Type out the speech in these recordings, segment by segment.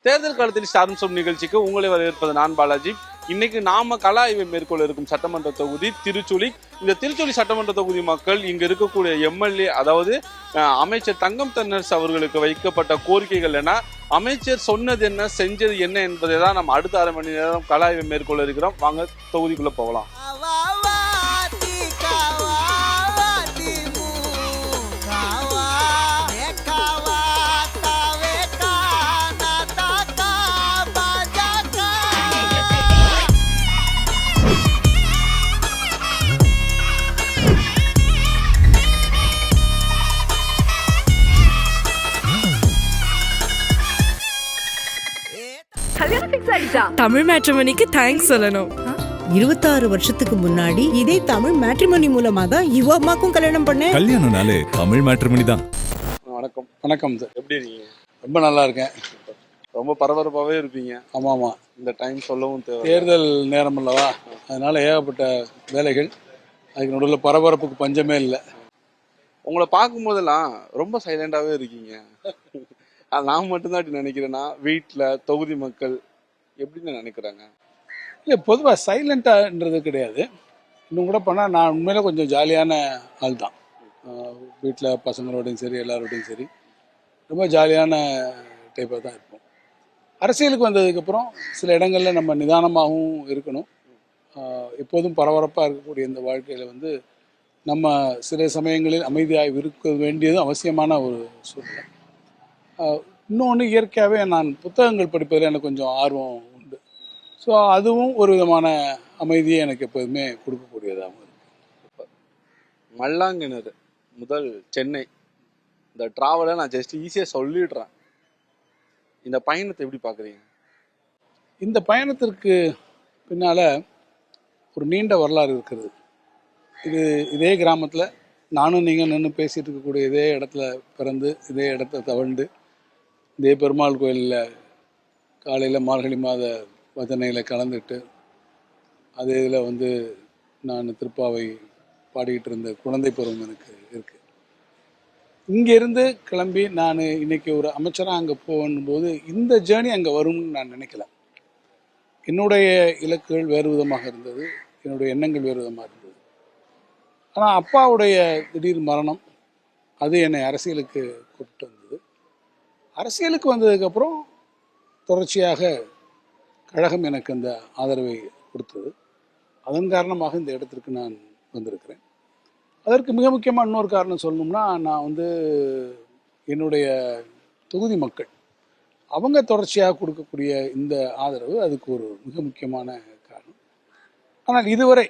தேர்தல் காலத்தில் ஸ்டார் சொல்லும் நிகழ்ச்சிக்கு உங்களை வரவேற்பது நான் பாலாஜி. இன்னைக்கு நாம கள ஆய்வை மேற்கொள்ள இருக்கும் சட்டமன்ற தொகுதி திருச்சுழி. இந்த திருச்சுழி சட்டமன்ற தொகுதி மக்கள் இங்க இருக்கக்கூடிய எம்எல்ஏ, அதாவது அமைச்சர் தங்கம் தென்னரசு அவர்களுக்கு வைக்கப்பட்ட கோரிக்கைகள் என, அமைச்சர் சொன்னது என்ன, செஞ்சது என்ன என்பதை தான் நம்ம அடுத்த அரை மணி நேரம் கள ஆய்வை மேற்கொள்ள இருக்கிறோம். வாங்க தொகுதிக்குள்ள போகலாம். தமிழ் மேட்ரிமோனிக்கு தேங்க்ஸ் சொல்லணும். 26 வருஷத்துக்கு முன்னாடி இதே தமிழ் மேட்ரிமோனி மூலமா தான் இவ அம்மாக்கும் கல்யாணம் பண்ணேன். கல்யாணம்னாலே தமிழ் மேட்ரிமோனி தான். வணக்கம். வணக்கம் சார், எப்படி இருக்கீங்க? ரொம்ப நல்லா இருக்கேன். ரொம்ப பரபரப்பாகவே இருப்பீங்க. ஆமாம் ஆமாம், இந்த டைம் சொல்லவும் தேவை, தேர்தல் நேரம் அல்லவா, அதனால ஏகப்பட்ட வேலைகள், அதுக்கு நடுவில் பரபரப்புக்கு பஞ்சமே இல்லை. உங்களை பார்க்கும்போதெல்லாம் ரொம்ப சைலண்டாகவே இருக்கீங்க. நான் மட்டும்தான் அப்படி நினைக்கிறேன்னா, வீட்டில் தொகுதி மக்கள் எப்படின்னு நினைக்கிறாங்க? இல்லை, பொதுவாக சைலண்ட்டான்றது கிடையாது. இன்னும் கூட பண்ணால் நான் உண்மையில கொஞ்சம் ஜாலியான ஆள் தான். வீட்டில் பசங்களோடையும் சரி எல்லாரோடையும் சரி ரொம்ப ஜாலியான டைப்பாக தான் இருப்போம். அரசியலுக்கு வந்ததுக்கப்புறம் சில இடங்களில் நம்ம நிதானமாகவும் இருக்கணும். எப்போதும் பரபரப்பாக இருக்கக்கூடிய இந்த வாழ்க்கையில் வந்து நம்ம சில சமயங்களில் அமைதியாக இருக்க வேண்டியதும் அவசியமான ஒரு சூழ்நிலை. இன்னொன்று, இயற்கையாகவே நான் புத்தகங்கள் படிப்பதில் எனக்கு கொஞ்சம் ஆர்வம் உண்டு. ஸோ அதுவும் ஒரு விதமான அமைதியை எனக்கு எப்போதுமே கொடுக்கக்கூடியதாகவும் இருக்கு. மல்லாங்கிணறு முதல் சென்னை, இந்த ட்ராவலை நான் ஜஸ்ட் ஈஸியாக சொல்லிடுறேன். இந்த பயணத்தை எப்படி பார்க்குறீங்க? இந்த பயணத்திற்கு பின்னால் ஒரு நீண்ட வரலாறு இருக்கிறது. இதே கிராமத்தில் நானும் நீங்கள் நின்று பேசிகிட்டு இருக்கக்கூடிய இதே இடத்துல பிறந்து, இதே இடத்த தவழ்ந்து, இதே பெருமாள் கோயிலில் காலையில் மார்கழி மாத பஜனையில் கலந்துட்டு, அதே இதில் வந்து நான் திருப்பாவை பாடிக்கிட்டு இருந்த குழந்தை பருவம் எனக்கு இருக்குது. இங்கேருந்து கிளம்பி நான் இன்றைக்கி ஒரு அமைச்சராக அங்கே போகும்போது இந்த ஜேர்னி அங்கே வரும்னு நான் நினைக்கல. என்னுடைய இலக்குகள் வேறு விதமாக இருந்தது, என்னுடைய எண்ணங்கள் வேறு விதமாக இருந்தது. ஆனால் அப்பாவுடைய திடீர் மரணம் அது என்னை அரசியலுக்கு கூப்பிட்டு வந்தது. அரசியலுக்கு வந்ததுக்கப்புறம் தொடர்ச்சியாக கழகம் எனக்கு அந்த ஆதரவை கொடுத்தது. அதன் காரணமாக இந்த இடத்திற்கு நான் வந்திருக்கிறேன். அதற்கு மிக முக்கியமாக இன்னொரு காரணம் சொல்லணும்னா, நான் வந்து என்னுடைய தொகுதி மக்கள் அவங்க தொடர்ச்சியாக கொடுக்கக்கூடிய இந்த ஆதரவு அதுக்கு ஒரு மிக முக்கியமான காரணம். ஆனால் இதுவரை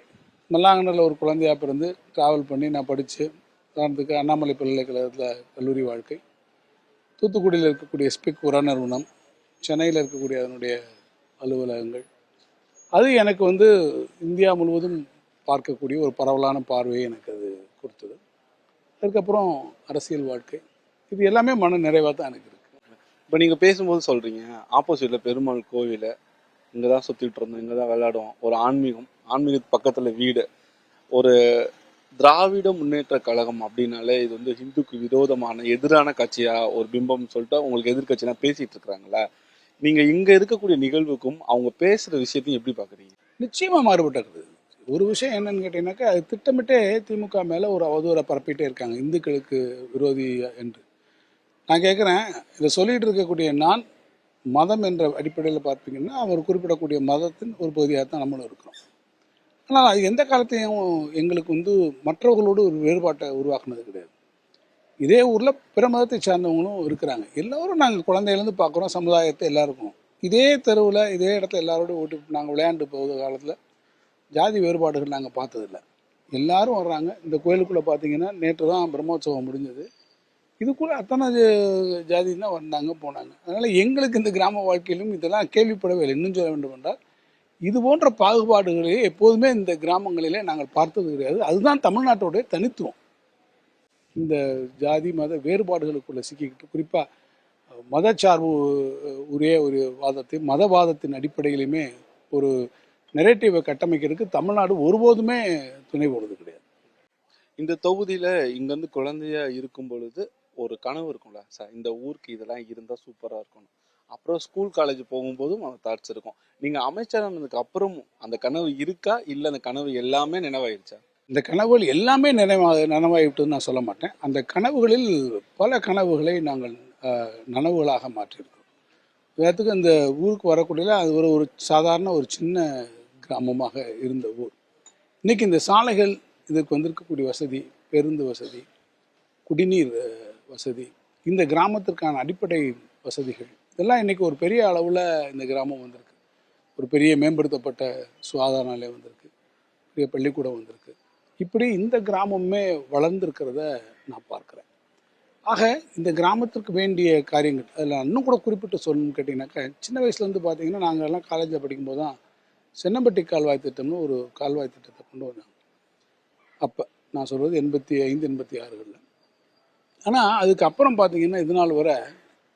மல்லாங்கண்ணில் ஒரு குழந்தையாக பிறந்து ட்ராவல் பண்ணி நான் படித்து, உதாரணத்துக்கு அண்ணாமலை பல்கலைக்கழகத்தில் கல்லூரி வாழ்க்கை, தூத்துக்குடியில் இருக்கக்கூடிய ஸ்பிக் உர நிறுவனம், சென்னையில் இருக்கக்கூடிய அதனுடைய அலுவலகங்கள், அது எனக்கு வந்து இந்தியா முழுவதும் பார்க்கக்கூடிய ஒரு பரவலான பார்வையை எனக்கு அது கொடுத்தது. அதுக்கப்புறம் அரசியல் வாழ்க்கை, இது எல்லாமே மன நிறைவாக தான் எனக்கு இருக்குது. இப்போ நீங்கள் பேசும்போது சொல்கிறீங்க, ஆப்போசிட்டில் பெருமாள் கோவில், இங்கே தான் சுற்றிட்டு இருந்தோம், இங்கே தான் விளையாடுவோம், ஒரு ஆன்மீகத்துக்கு பக்கத்தில் வீடு, ஒரு திராவிட முன்னேற்ற கழகம் அப்படின்னாலே இது வந்து ஹிந்துக்கு விரோதமான எதிரான கட்சியாக ஒரு பிம்பம்னு சொல்லிட்டு உங்களுக்கு எதிர்கட்சினா பேசிகிட்டு இருக்கிறாங்களே, நீங்கள் இங்கே இருக்கக்கூடிய நிகழ்வுக்கும் அவங்க பேசுகிற விஷயத்தையும் எப்படி பார்க்குறீங்க? நிச்சயமாக மாறுபட்டிருக்குது. ஒரு விஷயம் என்னன்னு கேட்டீங்கன்னாக்கா, அது திட்டமிட்டே திமுக மேலே ஒரு அவதூறை பரப்பிட்டே இருக்காங்க, இந்துக்களுக்கு விரோதி என்று. நான் கேட்குறேன், இதை சொல்லிகிட்டு இருக்கக்கூடிய நான் மதம் என்ற அடிப்படையில் பார்ப்பீங்கன்னா அவர் குறிப்பிடக்கூடிய மதத்தின் ஒரு பகுதியாக தான் நம்மளும் இருக்கிறோம். ஆனால் அது எந்த காலத்தையும் எங்களுக்கு வந்து மற்றவர்களோடு ஒரு வேறுபாட்டை உருவாக்குனது கிடையாது. இதே ஊரில் பிற மதத்தை சார்ந்தவங்களும் இருக்கிறாங்க. எல்லோரும் நாங்கள் குழந்தையிலேருந்து பார்க்குறோம், சமுதாயத்தை எல்லாருக்கும். இதே தெருவில் இதே இடத்துல எல்லாரோடையும் ஓட்டு நாங்கள் விளையாண்டு போகிற காலத்தில் ஜாதி வேறுபாடுகள் நாங்கள் பார்த்ததில்லை. எல்லாரும் வர்றாங்க. இந்த கோயிலுக்குள்ளே பார்த்தீங்கன்னா நேற்று தான் பிரம்மோற்சவம் முடிஞ்சது. இதுக்குள்ளே அத்தனை ஜாதி தான் வந்தாங்க போனாங்க. அதனால் எங்களுக்கு இந்த கிராம வாழ்க்கையிலும் இதெல்லாம் கேள்விப்படவே இல்லை. இன்னும் சொல்ல வேண்டும் என்றால், இது போன்ற பாகுபாடுகளையே எப்போதுமே இந்த கிராமங்களிலே நாங்கள் பார்த்தது கிடையாது. அதுதான் தமிழ்நாட்டோடைய தனித்துவம். இந்த ஜாதி மத வேறுபாடுகளுக்குள்ள சிக்கிக்கிட்டு, குறிப்பாக மதச்சார்பு ஒரே ஒரு வாதத்தை மதவாதத்தின் அடிப்படையிலுமே ஒரு நெரேட்டிவை கட்டமைக்கிறதுக்கு தமிழ்நாடு ஒருபோதுமே துணை போடுறது கிடையாது. இந்த தொகுதியில் இங்கேருந்து குழந்தையா இருக்கும் பொழுது ஒரு கனவு இருக்கும்ல சார், இந்த ஊருக்கு இதெல்லாம் இருந்தால் சூப்பராக இருக்கணும், அப்புறம் ஸ்கூல் காலேஜ் போகும்போதும் அந்த தாட்ஸ் இருக்கும். நீங்க அமைச்சரானதுக்கு அப்புறமும் அந்த கனவு இருக்கா, இல்ல அந்த கனவு எல்லாமே நினைவாயிருச்சா? இந்த கனவுகள் எல்லாமே நனவாகிவிட்டதுன்னு நான் சொல்ல மாட்டேன். அந்த கனவுகளில் பல கனவுகளை நாங்கள் நனவுகளாக மாற்றியிருக்கிறோம். உதாரணத்துக்கு அந்த ஊருக்கு வரக்கூடியல அது ஒரு சாதாரண ஒரு சின்ன கிராமமாக இருந்த ஊர். இன்னைக்கு இந்த சாலைகள், இதுக்கு வந்திருக்கக்கூடிய வசதி, பேருந்து வசதி, குடிநீர் வசதி, இந்த கிராமத்திற்கான அடிப்படை வசதிகள் இதெல்லாம் இன்னைக்கு ஒரு பெரிய அளவில் இந்த கிராமம் வந்திருக்கு. ஒரு பெரிய மேம்படுத்தப்பட்ட சுகாதார நிலையம் வந்திருக்கு, பெரிய பள்ளிக்கூடம் வந்திருக்கு. இப்படி இந்த கிராமமே வளர்ந்துருக்கிறத நான் பார்க்குறேன். ஆக இந்த கிராமத்திற்கு வேண்டிய காரியங்கள் அதில் இன்னும் கூட குறிப்பிட்டு சொல்லணும்னு கேட்டிங்கனாக்கா, சின்ன வயசுலேருந்து பார்த்தீங்கன்னா நாங்கள் எல்லாம் காலேஜில் படிக்கும்போது தான் சென்னம்பட்டி கால்வாய் திட்டம்னு ஒரு கால்வாய் திட்டத்தை கொண்டு வந்தாங்க. அப்போ நான் சொல்கிறது 85, 86களில். ஆனால் அதுக்கப்புறம் பார்த்தீங்கன்னா இது நாள் வரை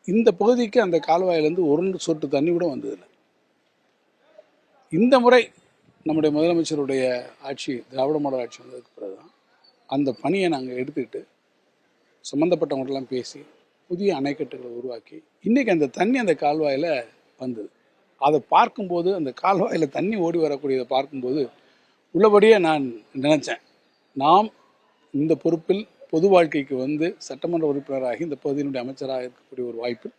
இந்த பகுதிக்கு அந்த கால்வாயிலேருந்து ஒரு சொட்டு தண்ணி கூட வந்ததில்லை. இந்த முறை நம்முடைய முதலமைச்சருடைய ஆட்சி, திராவிட மாடல் ஆட்சி வந்ததுக்கு பிறகு தான் அந்த பணியை நாங்கள் எடுத்துக்கிட்டு சம்மந்தப்பட்டவங்கள்டெல்லாம் பேசி புதிய அணைக்கட்டுகளை உருவாக்கி இன்றைக்கி அந்த தண்ணி அந்த கால்வாயில் வந்தது. அதை பார்க்கும்போது, அந்த கால்வாயில் தண்ணி ஓடி வரக்கூடியதை பார்க்கும்போது உள்ளபடியே நான் நினச்சேன், நாம் இந்த பொறுப்பில் பொது வாழ்க்கைக்கு வந்து சட்டமன்ற உறுப்பினராகி இந்த பகுதியினுடைய அமைச்சராக இருக்கக்கூடிய ஒரு வாய்ப்பில்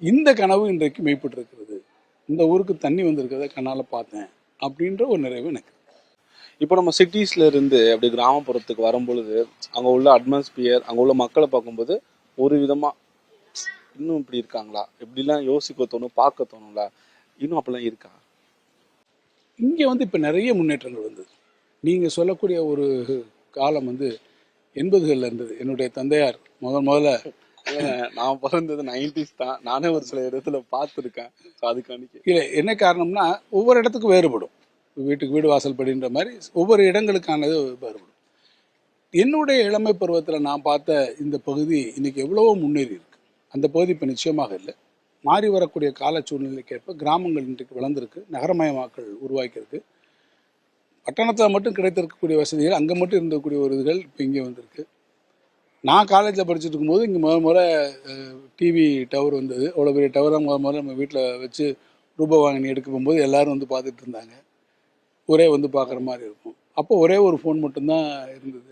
இந்த கனவு இன்றைக்கு மெய்ப்பட்டிருக்கிறது. இந்த ஊருக்கு தண்ணி வந்திருக்கிறத கண்ணால் பார்த்தேன் அப்படின்ற ஒரு நிறைவு எனக்கு. இப்போ நம்ம சிட்டிஸ்ல இருந்து அப்படி கிராமப்புறத்துக்கு வரும்பொழுது அங்க உள்ள அட்மாஸ்பியர், அங்க உள்ள மக்களை பார்க்கும்போது ஒரு விதமா இன்னும் இப்படி இருக்காங்களா, இப்படிலாம் யோசிக்க தோணும், பார்க்க தோணும்ல, இன்னும் அப்படிலாம் இருக்கா? இங்கே வந்து இப்போ நிறைய முன்னேற்றங்கள் வந்தது. நீங்கள் சொல்லக்கூடிய ஒரு காலம் வந்து 80களில் இருந்தது. என்னுடைய தந்தையார் முதல்ல நான் பிறந்தது 90s தான். நானே ஒரு சில இடத்துல பார்த்துருக்கேன். அதுக்காண்டி இல்லை, என்ன காரணம்னா ஒவ்வொரு இடத்துக்கும் வேறுபடும். வீட்டுக்கு வீடு வாசல் படின்ற மாதிரி ஒவ்வொரு இடங்களுக்கானது வேறுபடும். என்னுடைய இளமை பருவத்தில் நான் பார்த்த இந்த பகுதி இன்னைக்கு எவ்வளவோ முன்னேறி இருக்கு. அந்த பகுதி இப்போ நிச்சயமாக இல்லை. மாறி வரக்கூடிய கால சூழ்நிலைக்கேற்ப கிராமங்கள் இன்றைக்கு வளர்ந்துருக்கு, நகரமயமாக்கல் உருவாக்கியிருக்கு. பட்டணத்தில் மட்டும் கிடைத்திருக்கக்கூடிய வசதிகள் அங்கே மட்டும் இருந்தக்கூடிய ஒரு இதுகள் இப்போ இங்கே வந்திருக்கு. நான் காலேஜில் படிச்சுட்டு இருக்கும்போது இங்கே முறை டிவி டவர் வந்தது. அவ்வளோ பெரிய டவராக முதல்ல நம்ம வீட்டில் வச்சு ரூபவாகினி எடுக்க போகும்போது எல்லோரும் வந்து பார்த்துட்டு இருந்தாங்க. ஒரே வந்து பார்க்குற மாதிரி இருக்கும். அப்போ ஒரே ஒரு ஃபோன் மட்டும்தான் இருந்தது.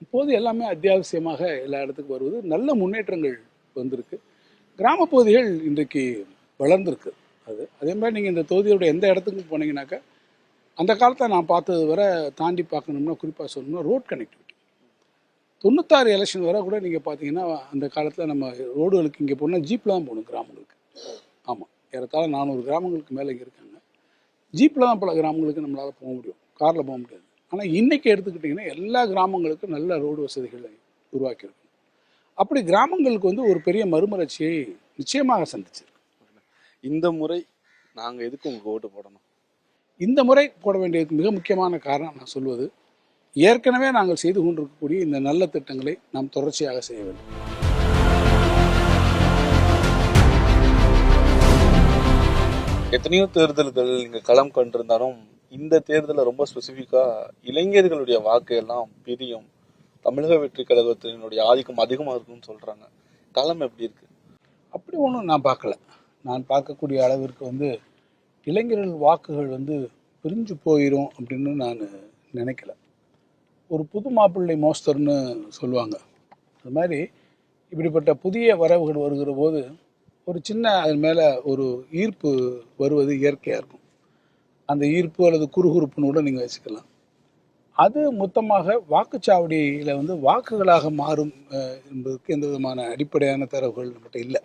இப்போது எல்லாமே அத்தியாவசியமாக எல்லா இடத்துக்கும் வருவது, நல்ல முன்னேற்றங்கள் வந்திருக்கு. கிராம பகுதிகள் இன்றைக்கு வளர்ந்துருக்கு. அதே மாதிரி நீங்கள் இந்த தொகுதியோட எந்த இடத்துக்கும் போனீங்கன்னாக்கா, அந்த காலத்தில் நான் பார்த்தது வரை தாண்டி பார்க்கணும்னா குறிப்பாக சொல்லணும்னா ரோட் கனெக்டிவிட்டி. 96 எலெக்ஷன் வரை கூட நீங்கள் பார்த்தீங்கன்னா அந்த காலத்தில் நம்ம ரோடுகளுக்கு இங்கே போனால் ஜீப்பில் தான் போகணும் கிராமங்களுக்கு. ஆமாம், ஏறத்தாழ 400 கிராமங்களுக்கு மேலே இங்கே இருக்காங்க. ஜீப்பில் தான் பல கிராமங்களுக்கு நம்மளால் போக முடியும், காரில் போக முடியாது. ஆனால் இன்றைக்கி எடுத்துக்கிட்டிங்கன்னா எல்லா கிராமங்களுக்கும் நல்ல ரோடு வசதிகளை உருவாக்கியிருக்கும். அப்படி கிராமங்களுக்கு வந்து ஒரு பெரிய மறுமலர்ச்சியை நிச்சயமாக சந்திச்சிருக்கு. இந்த முறை நாங்கள் எதுக்கு உங்களுக்கு ஓட்டு போடணும்? இந்த முறை போட வேண்டியதுக்கு மிக முக்கியமான காரணம் நான் சொல்வது, ஏற்கனவே நாங்கள் செய்து கொண்டிருக்கக்கூடிய இந்த நல்ல திட்டங்களை நாம் தொடர்ச்சியாக செய்ய வேண்டும். எத்தனையோ தேர்தல்கள் நீங்கள் களம் கண்டிருந்தாலும் இந்த தேர்தலில் ரொம்ப ஸ்பெசிஃபிக்காக இளைஞர்களுடைய வாக்கு எல்லாம் பிரியும், தமிழக வெற்றி கழகத்தினுடைய ஆதிக்கம் அதிகமாக இருக்குன்னு சொல்கிறாங்க. களம் எப்படி இருக்கு? அப்படி ஒன்றும் நான் பார்க்கல. நான் பார்க்கக்கூடிய அளவிற்கு வந்து இளைஞர்கள் வாக்குகள் வந்து பிரிஞ்சு போயிடும் அப்படின்னு நான் நினைக்கல. ஒரு புது மாப்பிள்ளை மோஸ்தர்னு சொல்லுவாங்க. அது மாதிரி இப்படிப்பட்ட புதிய வரவுகள் வருகிற போது ஒரு சின்ன அது மேலே ஒரு ஈர்ப்பு வருவது இயற்கையாக இருக்கும். அந்த ஈர்ப்பு அல்லது குறுகுறுப்புன்னு கூட நீங்கள் வச்சுக்கலாம். அது மொத்தமாக வாக்குச்சாவடியில் வந்து வாக்குகளாக மாறும் என்பதற்கு எந்த விதமான அடிப்படையான தரவுகள் நம்மகிட்ட இல்லை.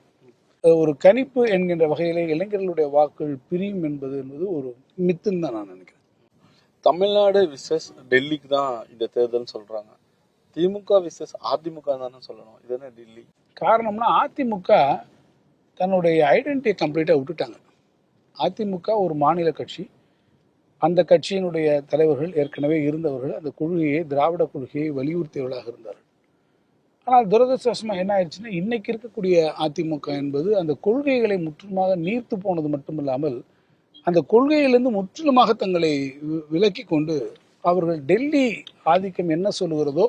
ஒரு கணிப்பு என்கின்ற வகையிலே இளைஞர்களுடைய வாக்குகள் பிரியும் என்பது ஒரு மித்துன்னு தான் நான் நினைக்கிறேன். தமிழ்நாடு விசஸ் டெல்லிக்கு தான் இந்த தேர்தல்னு சொல்கிறாங்க. திமுக விசஸ் அதிமுக தானே சொல்லணும். இது என்ன டெல்லி? காரணம்னா அதிமுக தன்னுடைய ஐடென்டிட்டியை கம்ப்ளீட்டாக விட்டுட்டாங்க. அதிமுக ஒரு மாநில கட்சி. அந்த கட்சியினுடைய தலைவர்கள் ஏற்கனவே இருந்தவர்கள். அந்த கொள்கையை, திராவிட கொள்கையை வலியுறுத்தியவர்களாக இருந்தார்கள். ஆனால் துரதிருஷ்டவசமாக என்ன ஆயிடுச்சுன்னா, இன்னைக்கு இருக்கக்கூடிய அதிமுக என்பது அந்த கொள்கைகளை முற்றிலுமாக நீர்த்து போனது மட்டுமில்லாமல் அந்த கொள்கையிலிருந்து முற்றிலுமாக தங்களை விலக்கி கொண்டு அவர்கள் டெல்லி ஆதிக்கம் என்ன சொல்லுகிறதோ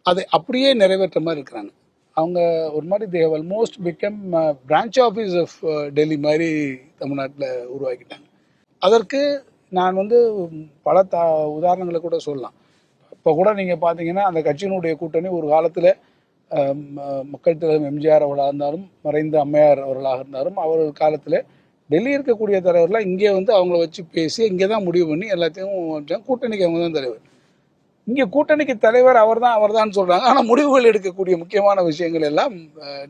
அதை அப்படியே நிறைவேற்ற மாதிரி இருக்கிறாங்க. அவங்க ஒரு மாதிரி they almost become branch office of Delhi மாதிரி தமிழ்நாட்டில் உருவாக்கிட்டாங்க. அதற்கு நான் வந்து பல உதாரணங்களை கூட சொல்லலாம். இப்போ கூட நீங்கள் பார்த்தீங்கன்னா அந்த கட்சியினுடைய கூட்டணி ஒரு காலத்தில் மக்கள் தலைவர் எம்ஜிஆர் அவர்களாக இருந்தாலும் மறைந்த அம்மையார் அவர்களாக இருந்தாலும் அவர்கள் காலத்தில் டெல்லி இருக்கக்கூடிய தலைவர்லாம் இங்கே வந்து அவங்கள வச்சு பேசி இங்கே தான் முடிவு பண்ணி எல்லாத்தையும் கூட்டணிக்கு அவங்க தான் தலைவர். இங்கே கூட்டணிக்கு தலைவர் அவர் தான் சொல்கிறாங்க. ஆனால் முடிவுகள் எடுக்கக்கூடிய முக்கியமான விஷயங்கள் எல்லாம்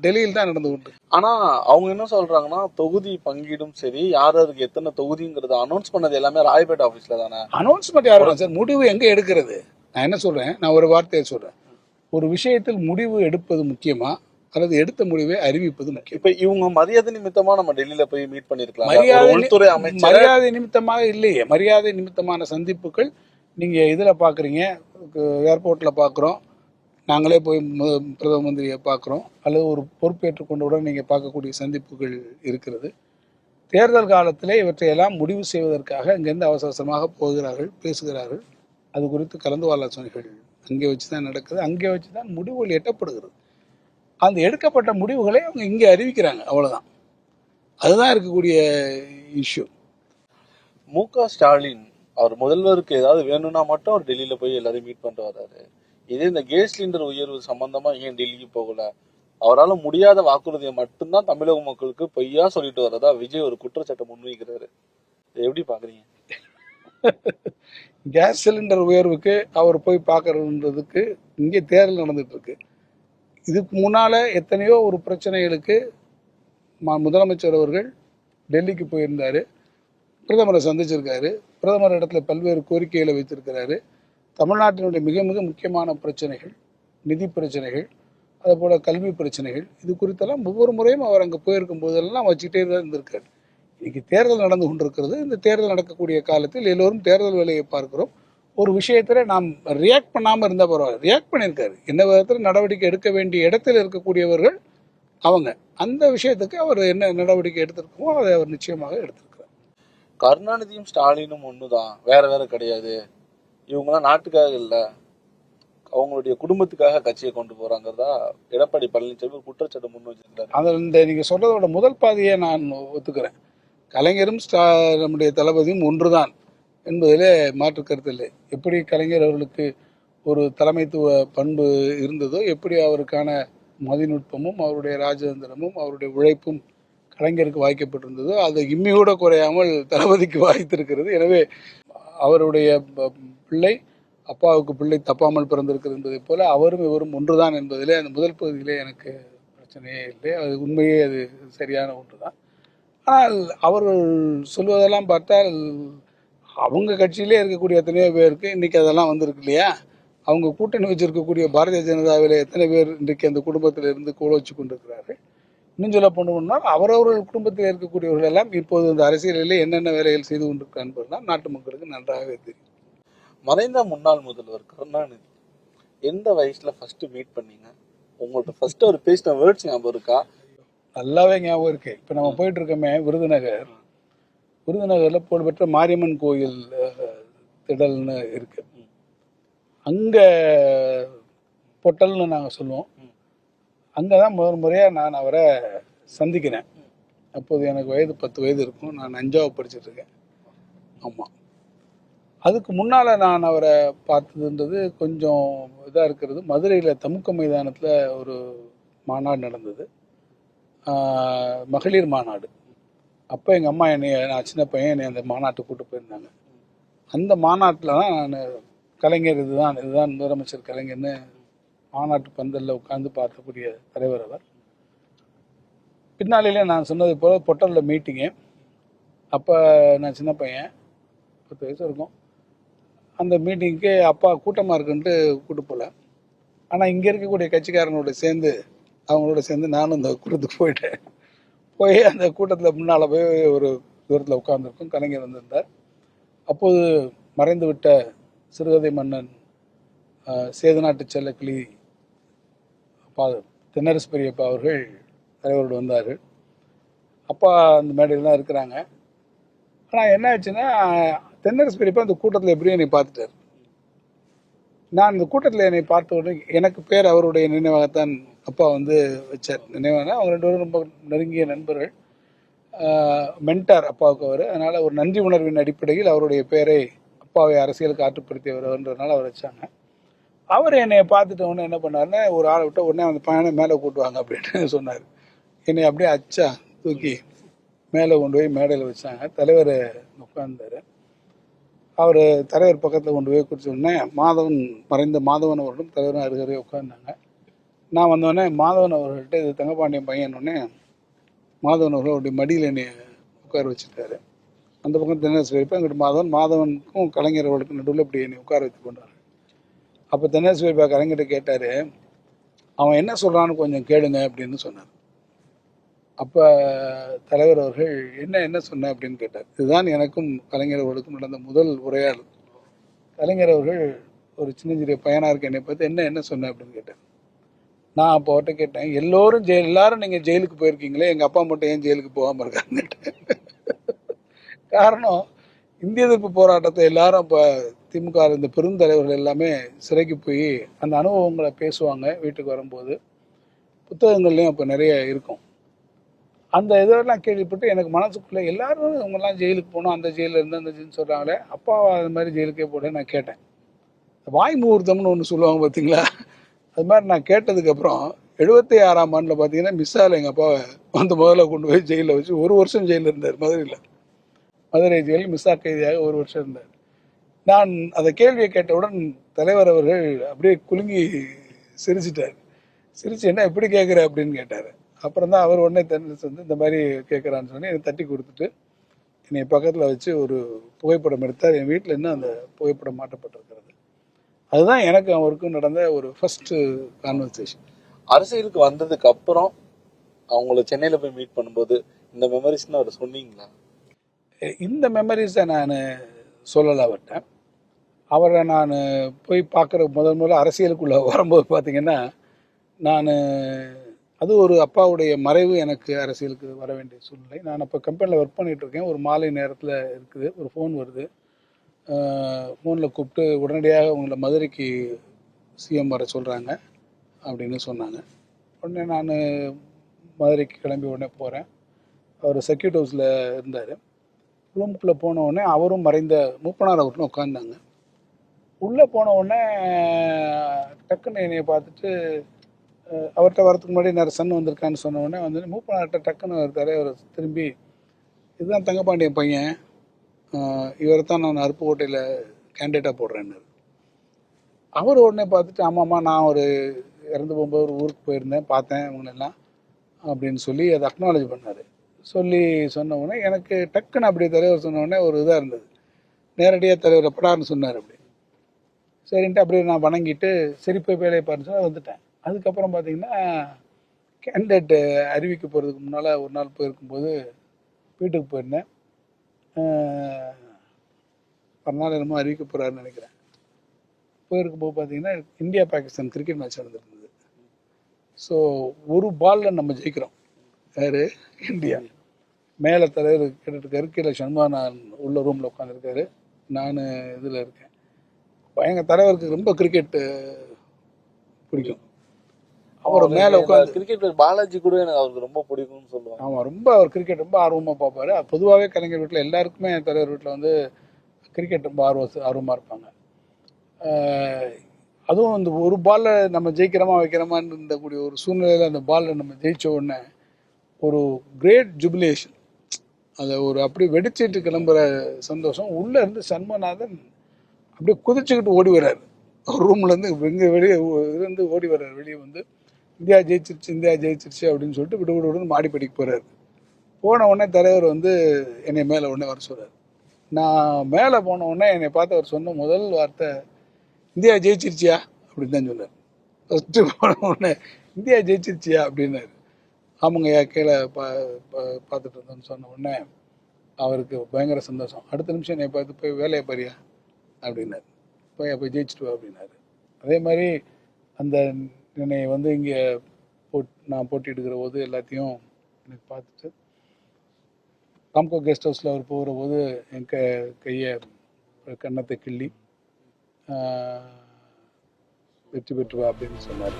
டெல்லியில் தான் நடந்து கொண்டு. ஆனா அவங்க என்ன சொல்றாங்கன்னா தொகுதி பங்கீடும் சரி, யார் யாருக்கு எத்தனை தொகுதிங்கிறத அனௌன்ஸ் பண்ணது எல்லாமே ராயப்பேட் ஆபீஸ்ல தானே. அனௌன்ஸ்மெண்ட் யாரும் சார், முடிவு எங்கே எடுக்கிறது? நான் என்ன சொல்கிறேன், நான் ஒரு வார்த்தையை சொல்கிறேன். ஒரு விஷயத்தில் முடிவு எடுப்பது முக்கியமா அல்லது எடுத்த முடிவை அறிவிப்பது முக்கியம்? இப்ப இவங்க மரியாதை நிமித்தமா நம்ம டெல்லியில போய் மீட் பண்ணிருக்கலாம். உள்துறை அமைச்சர் மரியாதை நிமித்தமாக இல்லையே. மரியாதை நிமித்தமான சந்திப்புகள் நீங்க இதுல பாக்குறீங்க, ஏர்போர்ட்ல பாக்குறோம், நாங்களே போய் பிரதம மந்திரியை பார்க்குறோம், அல்லது ஒரு பொறுப்பேற்றுக் கொண்டவுடன் நீங்கள் பார்க்கக்கூடிய சந்திப்புகள் இருக்கிறது. தேர்தல் காலத்திலே இவற்றையெல்லாம் முடிவு செய்வதற்காக இங்கேருந்து அவசர அவசரமாக போகிறார்கள், பேசுகிறார்கள். அது குறித்து கலந்து ஆலோசனைகள் அங்கே வச்சு தான் நடக்குது. அங்கே வச்சு தான் முடிவுகள் எட்டப்படுகிறது. அந்த எடுக்கப்பட்ட முடிவுகளை அவங்க இங்கே அறிவிக்கிறாங்க, அவ்வளோதான். அதுதான் இருக்கக்கூடிய இஷ்யூ. மு.க. ஸ்டாலின் அவர் முதல்வருக்கு ஏதாவது வேணும்னா மட்டும் அவர் டெல்லியில போய் எல்லாரையும் மீட் பண்ணிட்டு வர்றாரு. இதே இந்த கேஸ் சிலிண்டர் உயர்வு சம்பந்தமா ஏன் டெல்லிக்கு போகல? அவரால் முடியாத வாக்குறுதியை மட்டும்தான் தமிழக மக்களுக்கு பொய்யா சொல்லிட்டு வர்றதா விஜய் ஒரு குற்றச்சாட்டை முன்வைக்கிறாரு. எப்படி பாக்குறீங்க? கேஸ் சிலிண்டர் உயர்வுக்கு அவர் போய் பார்க்கறதுன்றதுக்கு இங்கே தேர்தல் நடந்துட்டு இருக்கு. இதுக்கு முன்னால எத்தனையோ ஒரு பிரச்சனைகளுக்கு முதலமைச்சர் அவர்கள் டெல்லிக்கு போயிருந்தாரு, பிரதமரை சந்திச்சிருக்காரு, பிரதமர் இடத்துல பல்வேறு கோரிக்கைகளை வைத்திருக்கிறாரு. தமிழ்நாட்டினுடைய மிக மிக முக்கியமான பிரச்சனைகள், நிதி பிரச்சனைகள், அதுபோல் கல்வி பிரச்சனைகள், இது குறித்தெல்லாம் ஒவ்வொரு முறையும் அவர் அங்கே போயிருக்கும் போதெல்லாம் வச்சுக்கிட்டே தான் இருந்திருக்காரு. இன்னைக்கு தேர்தல் நடந்து கொண்டிருக்கிறது. இந்த தேர்தல் நடக்கக்கூடிய காலத்தில் எல்லோரும் தேர்தல் வேலையை பார்க்கிறோம். ஒரு விஷயத்தில் நாம் ரியாக்ட் பண்ணாமல் இருந்தால் பரவாயில்ல. ரியாக்ட் பண்ணியிருக்காரு. என்ன விதத்தில் நடவடிக்கை எடுக்க வேண்டிய இடத்தில் இருக்கக்கூடியவர்கள் அவங்க. அந்த விஷயத்துக்கு அவர் என்ன நடவடிக்கை எடுத்திருக்கோமோ அதை அவர் நிச்சயமாக எடுத்திருக்கிறார். கருணாநிதியும் ஸ்டாலினும் ஒண்ணுதான், வேற வேற கிடையாது. இவங்கெல்லாம் நாட்டுக்காக இல்லை, அவங்களுடைய குடும்பத்துக்காக கட்சியை கொண்டு போறாங்கிறதா எடப்பாடி பழனிசாமி குற்றச்சாட்டு முன் வச்சிருக்காரு. அதில் இந்த நீங்க சொல்றதோட முதல் பாதியை நான் ஒத்துக்கிறேன். கலைஞரும் நம்முடைய தளபதியும் ஒன்றுதான் என்பதிலே மாற்று கருத்து இல்லை. எப்படி கலைஞர் அவர்களுக்கு ஒரு தலைமைத்துவ பண்பு இருந்ததோ, எப்படி அவருக்கான மதிநுட்பமும் அவருடைய ராஜதந்திரமும் அவருடைய உழைப்பும் கலைஞருக்கு வாய்க்கப்பட்டிருந்ததோ, அது இம்மியோட குறையாமல் தளபதிக்கு வாய்த்திருக்கிறது. எனவே அவருடைய பிள்ளை அப்பாவுக்கு பிள்ளை தப்பாமல் பிறந்திருக்கிறது என்பதை போல அவரும் இவரும் ஒன்றுதான் என்பதிலே அந்த முதல் பகுதியிலே எனக்கு பிரச்சனையே இல்லை. அது உண்மையே, அது சரியான ஒன்று தான். ஆனால் அவர்கள் சொல்வதெல்லாம் பார்த்தால் அவங்க கட்சியிலே இருக்கக்கூடிய எத்தனையோ பேருக்கு இன்றைக்கி அதெல்லாம் வந்திருக்கு இல்லையா? அவங்க கூட்டணி வச்சிருக்கக்கூடிய பாரதிய ஜனதாவில் எத்தனை பேர் இன்றைக்கு அந்த குடும்பத்தில் இருந்து கூட வச்சு கொண்டிருக்கிறார்கள். இன்னும் சொல்ல போனோம்னால் அவரவர்கள் குடும்பத்தில் இருக்கக்கூடியவர்கள் எல்லாம் இப்போது இந்த அரசியலில் என்னென்ன வேலைகள் செய்து கொண்டிருக்கிறார் என்பதுதான் நாட்டு மக்களுக்கு நன்றாகவே தெரியும். மறைந்த முன்னாள் முதல்வர் கருணாநிதி எந்த வயசுல ஃபர்ஸ்ட் மீட் பண்ணீங்க? உங்கள்ட்ட ஃபர்ஸ்ட் அவர் பேசின வேர்ட்ஸ் ஞாபகம் இருக்கா? நல்லாவே ஞாபகம் இருக்கு. இப்போ நம்ம போயிட்டு இருக்கோமே விருதுநகரில் புகழ்பெற்ற மாரியம்மன் கோயில் திடல்னு இருக்கு. அங்கே பொட்டல்னு நாங்கள் சொல்லுவோம். அங்கே தான் முதல் முறையாக நான் அவரை சந்திக்கிறேன். அப்போது எனக்கு வயது 10 வயது இருக்கும். நான் 5ஆவது படிச்சுட்டு இருக்கேன். ஆமாம். அதுக்கு முன்னால் நான் அவரை பார்த்ததுன்றது கொஞ்சம் இதாக இருக்கிறது. மதுரையில் தமுக்க மைதானத்தில் ஒரு மாநாடு நடந்தது, மகளிர் மாநாடு. அப்போ எங்கள் அம்மா நான் சின்ன பையன், என்னை அந்த மாநாட்டுக்கு கூப்பிட்டு போயிருந்தாங்க. அந்த மாநாட்டில் தான் நான் கலைஞர் இதுதான் முதலமைச்சர் கலைஞர்னு மாநாட்டு பந்தலில் உட்காந்து பார்த்தக்கூடிய தலைவர் அவர். பின்னாளிலே நான் சொன்னது போல் பொட்டலில் மீட்டிங்கு. அப்போ நான் சின்ன பையன், 10 வயசு இருக்கும். அந்த மீட்டிங்க்கு அப்பா கூட்டமாக இருக்குன்ட்டு கூட்டு போகல. ஆனால் இங்கே இருக்கக்கூடிய கட்சிக்காரனோட சேர்ந்து அவங்களோட சேர்ந்து நானும் அந்த கூட்டத்துக்கு போயிட்டேன். போய் அந்த கூட்டத்தில் முன்னால் போய் ஒரு தூரத்தில் உட்கார்ந்துருக்கும். கலைஞர் வந்திருந்தார். அப்போது மறைந்து விட்ட சிறுகதை மன்னன் சேதுநாட்டு செல்லக்கிளி தென்னரசு பெரியப்பா அவர்கள் தலைவரோடு வந்தார்கள். அப்பா அந்த மேடையிலாம் இருக்கிறாங்க. ஆனால் என்ன ஆச்சுன்னா, தென்னரசு பெரியப்பா அந்த கூட்டத்தில் எப்படியும் என்னை பார்த்துட்டார். நான் இந்த கூட்டத்தில் என்னை பார்த்த உடனே எனக்கு பேர் அவருடைய நினைவாகத்தான் அப்பா வந்து வச்சார். நினைவாக அவங்க 2 பேரும் ரொம்ப நெருங்கிய நண்பர்கள், மென்டார் அப்பாவுக்கு அவர். அதனால் ஒரு நன்றி உணர்வின் அடிப்படையில் அவருடைய பேரை அப்பாவை அரசியலுக்கு ஆற்றுப்படுத்தியவர்ன்றதுனால அவர் வச்சாங்க. அவர் என்னை பார்த்துட்ட உடனே என்ன பண்ணாருன்னா, ஒரு ஆளை விட்டு உடனே அந்த பையனை மேலே கூட்டுவாங்க அப்படின்னு சொன்னார். என்னை அப்படியே அச்சா தூக்கி மேலே கொண்டு போய் மேடையில் வச்சாங்க. தலைவர் உட்கார்ந்தார். அவர் தலைவர் பக்கத்தில் கொண்டு போய் குறிச்ச உடனே மறைந்த மாதவன் அவர்களும் தலைவரும் அருகே உட்கார்ந்தாங்க. நான் வந்தோடனே மாதவன் அவர்கள்ட்ட இது தங்கப்பாண்டியன் பையனோடனே மாதவன் அவர்கள் அவருடைய மடியில் என்னை உட்கார வச்சுட்டாரு. அந்த பக்கம் தென்னரசு வைப்பேன், அங்கிட்டு மாதவனுக்கும் கலைஞர் அவர்களுக்கு நடுவில் இப்படி என்னை உட்கார வைத்து கொண்டார். அப்போ தென்னரசு வைப்பா கலைஞர்கிட்ட கேட்டார், அவன் என்ன சொல்கிறான்னு கொஞ்சம் கேளுங்க அப்படின்னு சொன்னார். அப்போ தலைவர் அவர்கள் என்ன சொன்ன அப்படின்னு கேட்டார். இதுதான் எனக்கும் கலைஞர் அவர்களுக்கும் நடந்த முதல் உரையாடல். கலைஞர் அவர்கள் ஒரு சின்ன பையனாக இருக்க என்னை பார்த்து என்ன சொன்ன அப்படின்னு கேட்டார். நான் அப்போ அவர்கிட்ட கேட்டேன், எல்லாரும் நீங்கள் ஜெயிலுக்கு போயிருக்கீங்களே, எங்கள் அப்பா மட்டும் ஏன் ஜெயிலுக்கு போகாமல் இருக்காருன்னு கேட்டேன். காரணம், இந்திய எதிர்ப்பு போராட்டத்தை எல்லாரும் இப்போ திமுக இந்த பெருந்தலைவர்கள் எல்லாமே சிறைக்கு போய் அந்த அனுபவங்களை பேசுவாங்க வீட்டுக்கு வரும்போது. புத்தகங்கள்லையும் அப்போ நிறைய இருக்கும். அந்த இதெல்லாம் கேள்விப்பட்டு எனக்கு மனசுக்குள்ளே எல்லாரும் இவங்கெல்லாம் ஜெயிலுக்கு போகணும், அந்த ஜெயிலில் இருந்து அந்த ஜெயில்னு சொல்கிறாங்களே, அப்பா அது மாதிரி ஜெயிலுக்கே போட நான் கேட்டேன். வாய் முகூர்த்தம்னு ஒன்று சொல்லுவாங்க பார்த்தீங்களா, அது மாதிரி நான் கேட்டதுக்கப்புறம் 76ஆம் ஆண்டில் பார்த்தீங்கன்னா மிஸ்ஸால் எங்கள் அப்பாவை முதல்ல கொண்டு போய் ஜெயிலில் வச்சு 1 வருஷம் ஜெயிலில் இருந்தார். மதுரை ஜெயிலில் மிஸ்ஸா கைதியாக 1 வருஷம் இருந்தார். நான் அந்த கேள்வியை கேட்டவுடன் தலைவர் அவர்கள் அப்படியே குலுங்கி சிரிச்சிட்டார். சிரிச்சு என்ன எப்படி கேட்குற அப்படின்னு கேட்டார். அப்புறம் தான் அவர் உடனே தென்னரசு வந்து இந்த மாதிரி கேட்குறான்னு சொல்லி என்னை தட்டி கொடுத்துட்டு என்னை பக்கத்தில் வச்சு ஒரு புகைப்படம் எடுத்தார். என் வீட்டில் இன்னும் அந்த புகைப்படம் மாட்டப்பட்டிருக்கிறது. அதுதான் எனக்கு அவருக்கும் நடந்த ஒரு ஃபர்ஸ்ட்டு கான்வர்சேஷன். அரசியலுக்கு வந்ததுக்கு அப்புறம் அவங்கள சென்னையில் போய் மீட் பண்ணும்போது இந்த மெமரிஸ்ன்னு அவர் சொன்னீங்களா? இந்த மெமரிஸை நான் சொல்லலை அவர்கிட்ட. அவரை நான் போய் பார்க்குற முதல்ல அரசியலுக்குள்ளே வரும்போது பார்த்திங்கன்னா, நான் அது ஒரு அப்பாவுடைய மறைவு எனக்கு அரசியலுக்கு வர வேண்டிய சூழ்நிலை. நான் அப்போ கம்பெனியில் ஒர்க் பண்ணிகிட்ருக்கேன். ஒரு மாலை நேரத்தில் இருக்குது, ஒரு ஃபோன் வருது. ஃபோனில் கூப்பிட்டு உடனடியாக உங்களை மதுரைக்கு சிஎம் வர சொல்கிறாங்க அப்படின்னு சொன்னாங்க. உடனே நான் மதுரைக்கு கிளம்பி உடனே போகிறேன். அவர் சர்க்கியூட் ஹவுஸில் இருந்தார். ரூமுக்குள்ளே போன உடனே அவரும் மறைந்த மூப்பனார் அவர்களும் உட்காந்தாங்க. உள்ளே போன உடனே டக்குன்னு என்னையை பார்த்துட்டு அவர்கிட்ட வரதுக்கு முன்னாடி நிறைய சன் வந்திருக்கான்னு சொன்ன உடனே வந்து மூப்பனார்கிட்ட டக்குன்னு ஒரு தலைவர் திரும்பி, இதுதான் தங்கப்பாண்டியன் பையன், இவரை தான் நான் அருப்புக்கோட்டையில் கேண்டிடேட்டாக போடுறேன்னு. அவர் உடனே பார்த்துட்டு, ஆமாம்மா நான் ஒரு இறந்து போகும்போது ஒரு ஊருக்கு போயிருந்தேன், பார்த்தேன் இவங்களெல்லாம் அப்படின்னு சொல்லி அதை அக்னாலேஜ் பண்ணார். சொன்ன உடனே எனக்கு டக்குன்னு அப்படி தலைவர் சொன்ன உடனே ஒரு இதாக இருந்தது. நேரடியாக தலைவர் எப்படான்னு சொன்னார். அப்படி சரின்ட்டு அப்படியே நான் வணங்கிட்டு சரி போய் வேலையை பாருன்னு சொல்லி வந்துட்டேன். அதுக்கப்புறம் பார்த்தீங்கன்னா கேண்டிடேட் அறிவிக்க போகிறதுக்கு முன்னால் ஒரு நாள் போயிருக்கும்போது வீட்டுக்கு போயிருந்தேன். மறுநாள் என்னமோ அறிவிக்க போகிறாருன்னு நினைக்கிறேன். போயிருக்கும்போது பார்த்தீங்கன்னா இந்தியா பாகிஸ்தான் கிரிக்கெட் மேட்ச் நடந்துருந்தது. ஸோ ஒரு பாலில் நம்ம ஜெயிக்கிறோம். யார்? இந்தியா. மேலே தலைவர் கேட்டுருக்காரு, கீழே சண்முகநாதன் உள்ள ரூமில் உட்காந்துருக்காரு, நான் இதில் இருக்கேன். எங்கள் தலைவருக்கு ரொம்ப கிரிக்கெட்டு பிடிக்கும். அவர் மேலே உட்காந்து கிரிக்கெட் பாலாஜி கூட எனக்கு அவருக்கு ரொம்ப பிடிக்கும்னு சொல்லுவாங்க. ஆமாம், ரொம்ப அவர் கிரிக்கெட் ரொம்ப ஆர்வமாக பார்ப்பார். பொதுவாகவே கலைஞர் வீட்டில் எல்லாருக்குமே என் தலைவர் வீட்டில் வந்து கிரிக்கெட் ரொம்ப ஆர்வமாக இருப்பாங்க. அதுவும் இந்த ஒரு பாலில் நம்ம ஜெயிக்கிறோமா வைக்கிறோமான்னு இருந்தக்கூடிய ஒரு சூழ்நிலையில் அந்த பாலில் நம்ம ஜெயித்த உடனே ஒரு கிரேட் ஜுபிலேஷன், அதை ஒரு அப்படி வெடிச்சிட்டு கிளம்புற சந்தோஷம். உள்ளே இருந்து சண்முகநாதன் அப்படியே குதிச்சுக்கிட்டு ஓடி வர்றாரு. ரூம்லேருந்து எங்கே வெளியே இருந்து ஓடி வர்றாரு. வெளியே வந்து இந்தியா ஜெயிச்சிருச்சு அப்படின்னு சொல்லிட்டு விடுன்னு மாடிப்படிக்கு போகிறாரு. போன உடனே தலைவர் வந்து என்னை மேலே உடனே வர சொல்கிறார். நான் மேலே போன உடனே என்னை பார்த்து அவர் சொன்ன முதல் வார்த்தை, இந்தியா ஜெயிச்சிருச்சியா அப்படின்னு தான் சொன்னார். ஃபஸ்ட்டு போன உடனே இந்தியா ஜெயிச்சிருச்சியா அப்படின்னாரு. ஆமாங்கய்யா கீழே பார்த்துட்டு இருந்தோன்னு சொன்ன உடனே அவருக்கு பயங்கர சந்தோஷம். அடுத்த நிமிஷம் என்னை பார்த்து போய் வேலையை பாரியா அப்படின்னாரு. போய் ஜெயிச்சுட்டு வா அப்படின்னாரு. அதே மாதிரி அந்த என்னை வந்து இங்கே நான் போட்டிடுக்கிற போது எல்லாத்தையும் எனக்கு பார்த்துட்டு ராம்கோ கெஸ்ட் ஹவுஸில் அவர் போகிற போது என் கையை கன்னத்தை கிள்ளி வெற்றி பெற்றுவா அப்படின்னு சொன்னார்.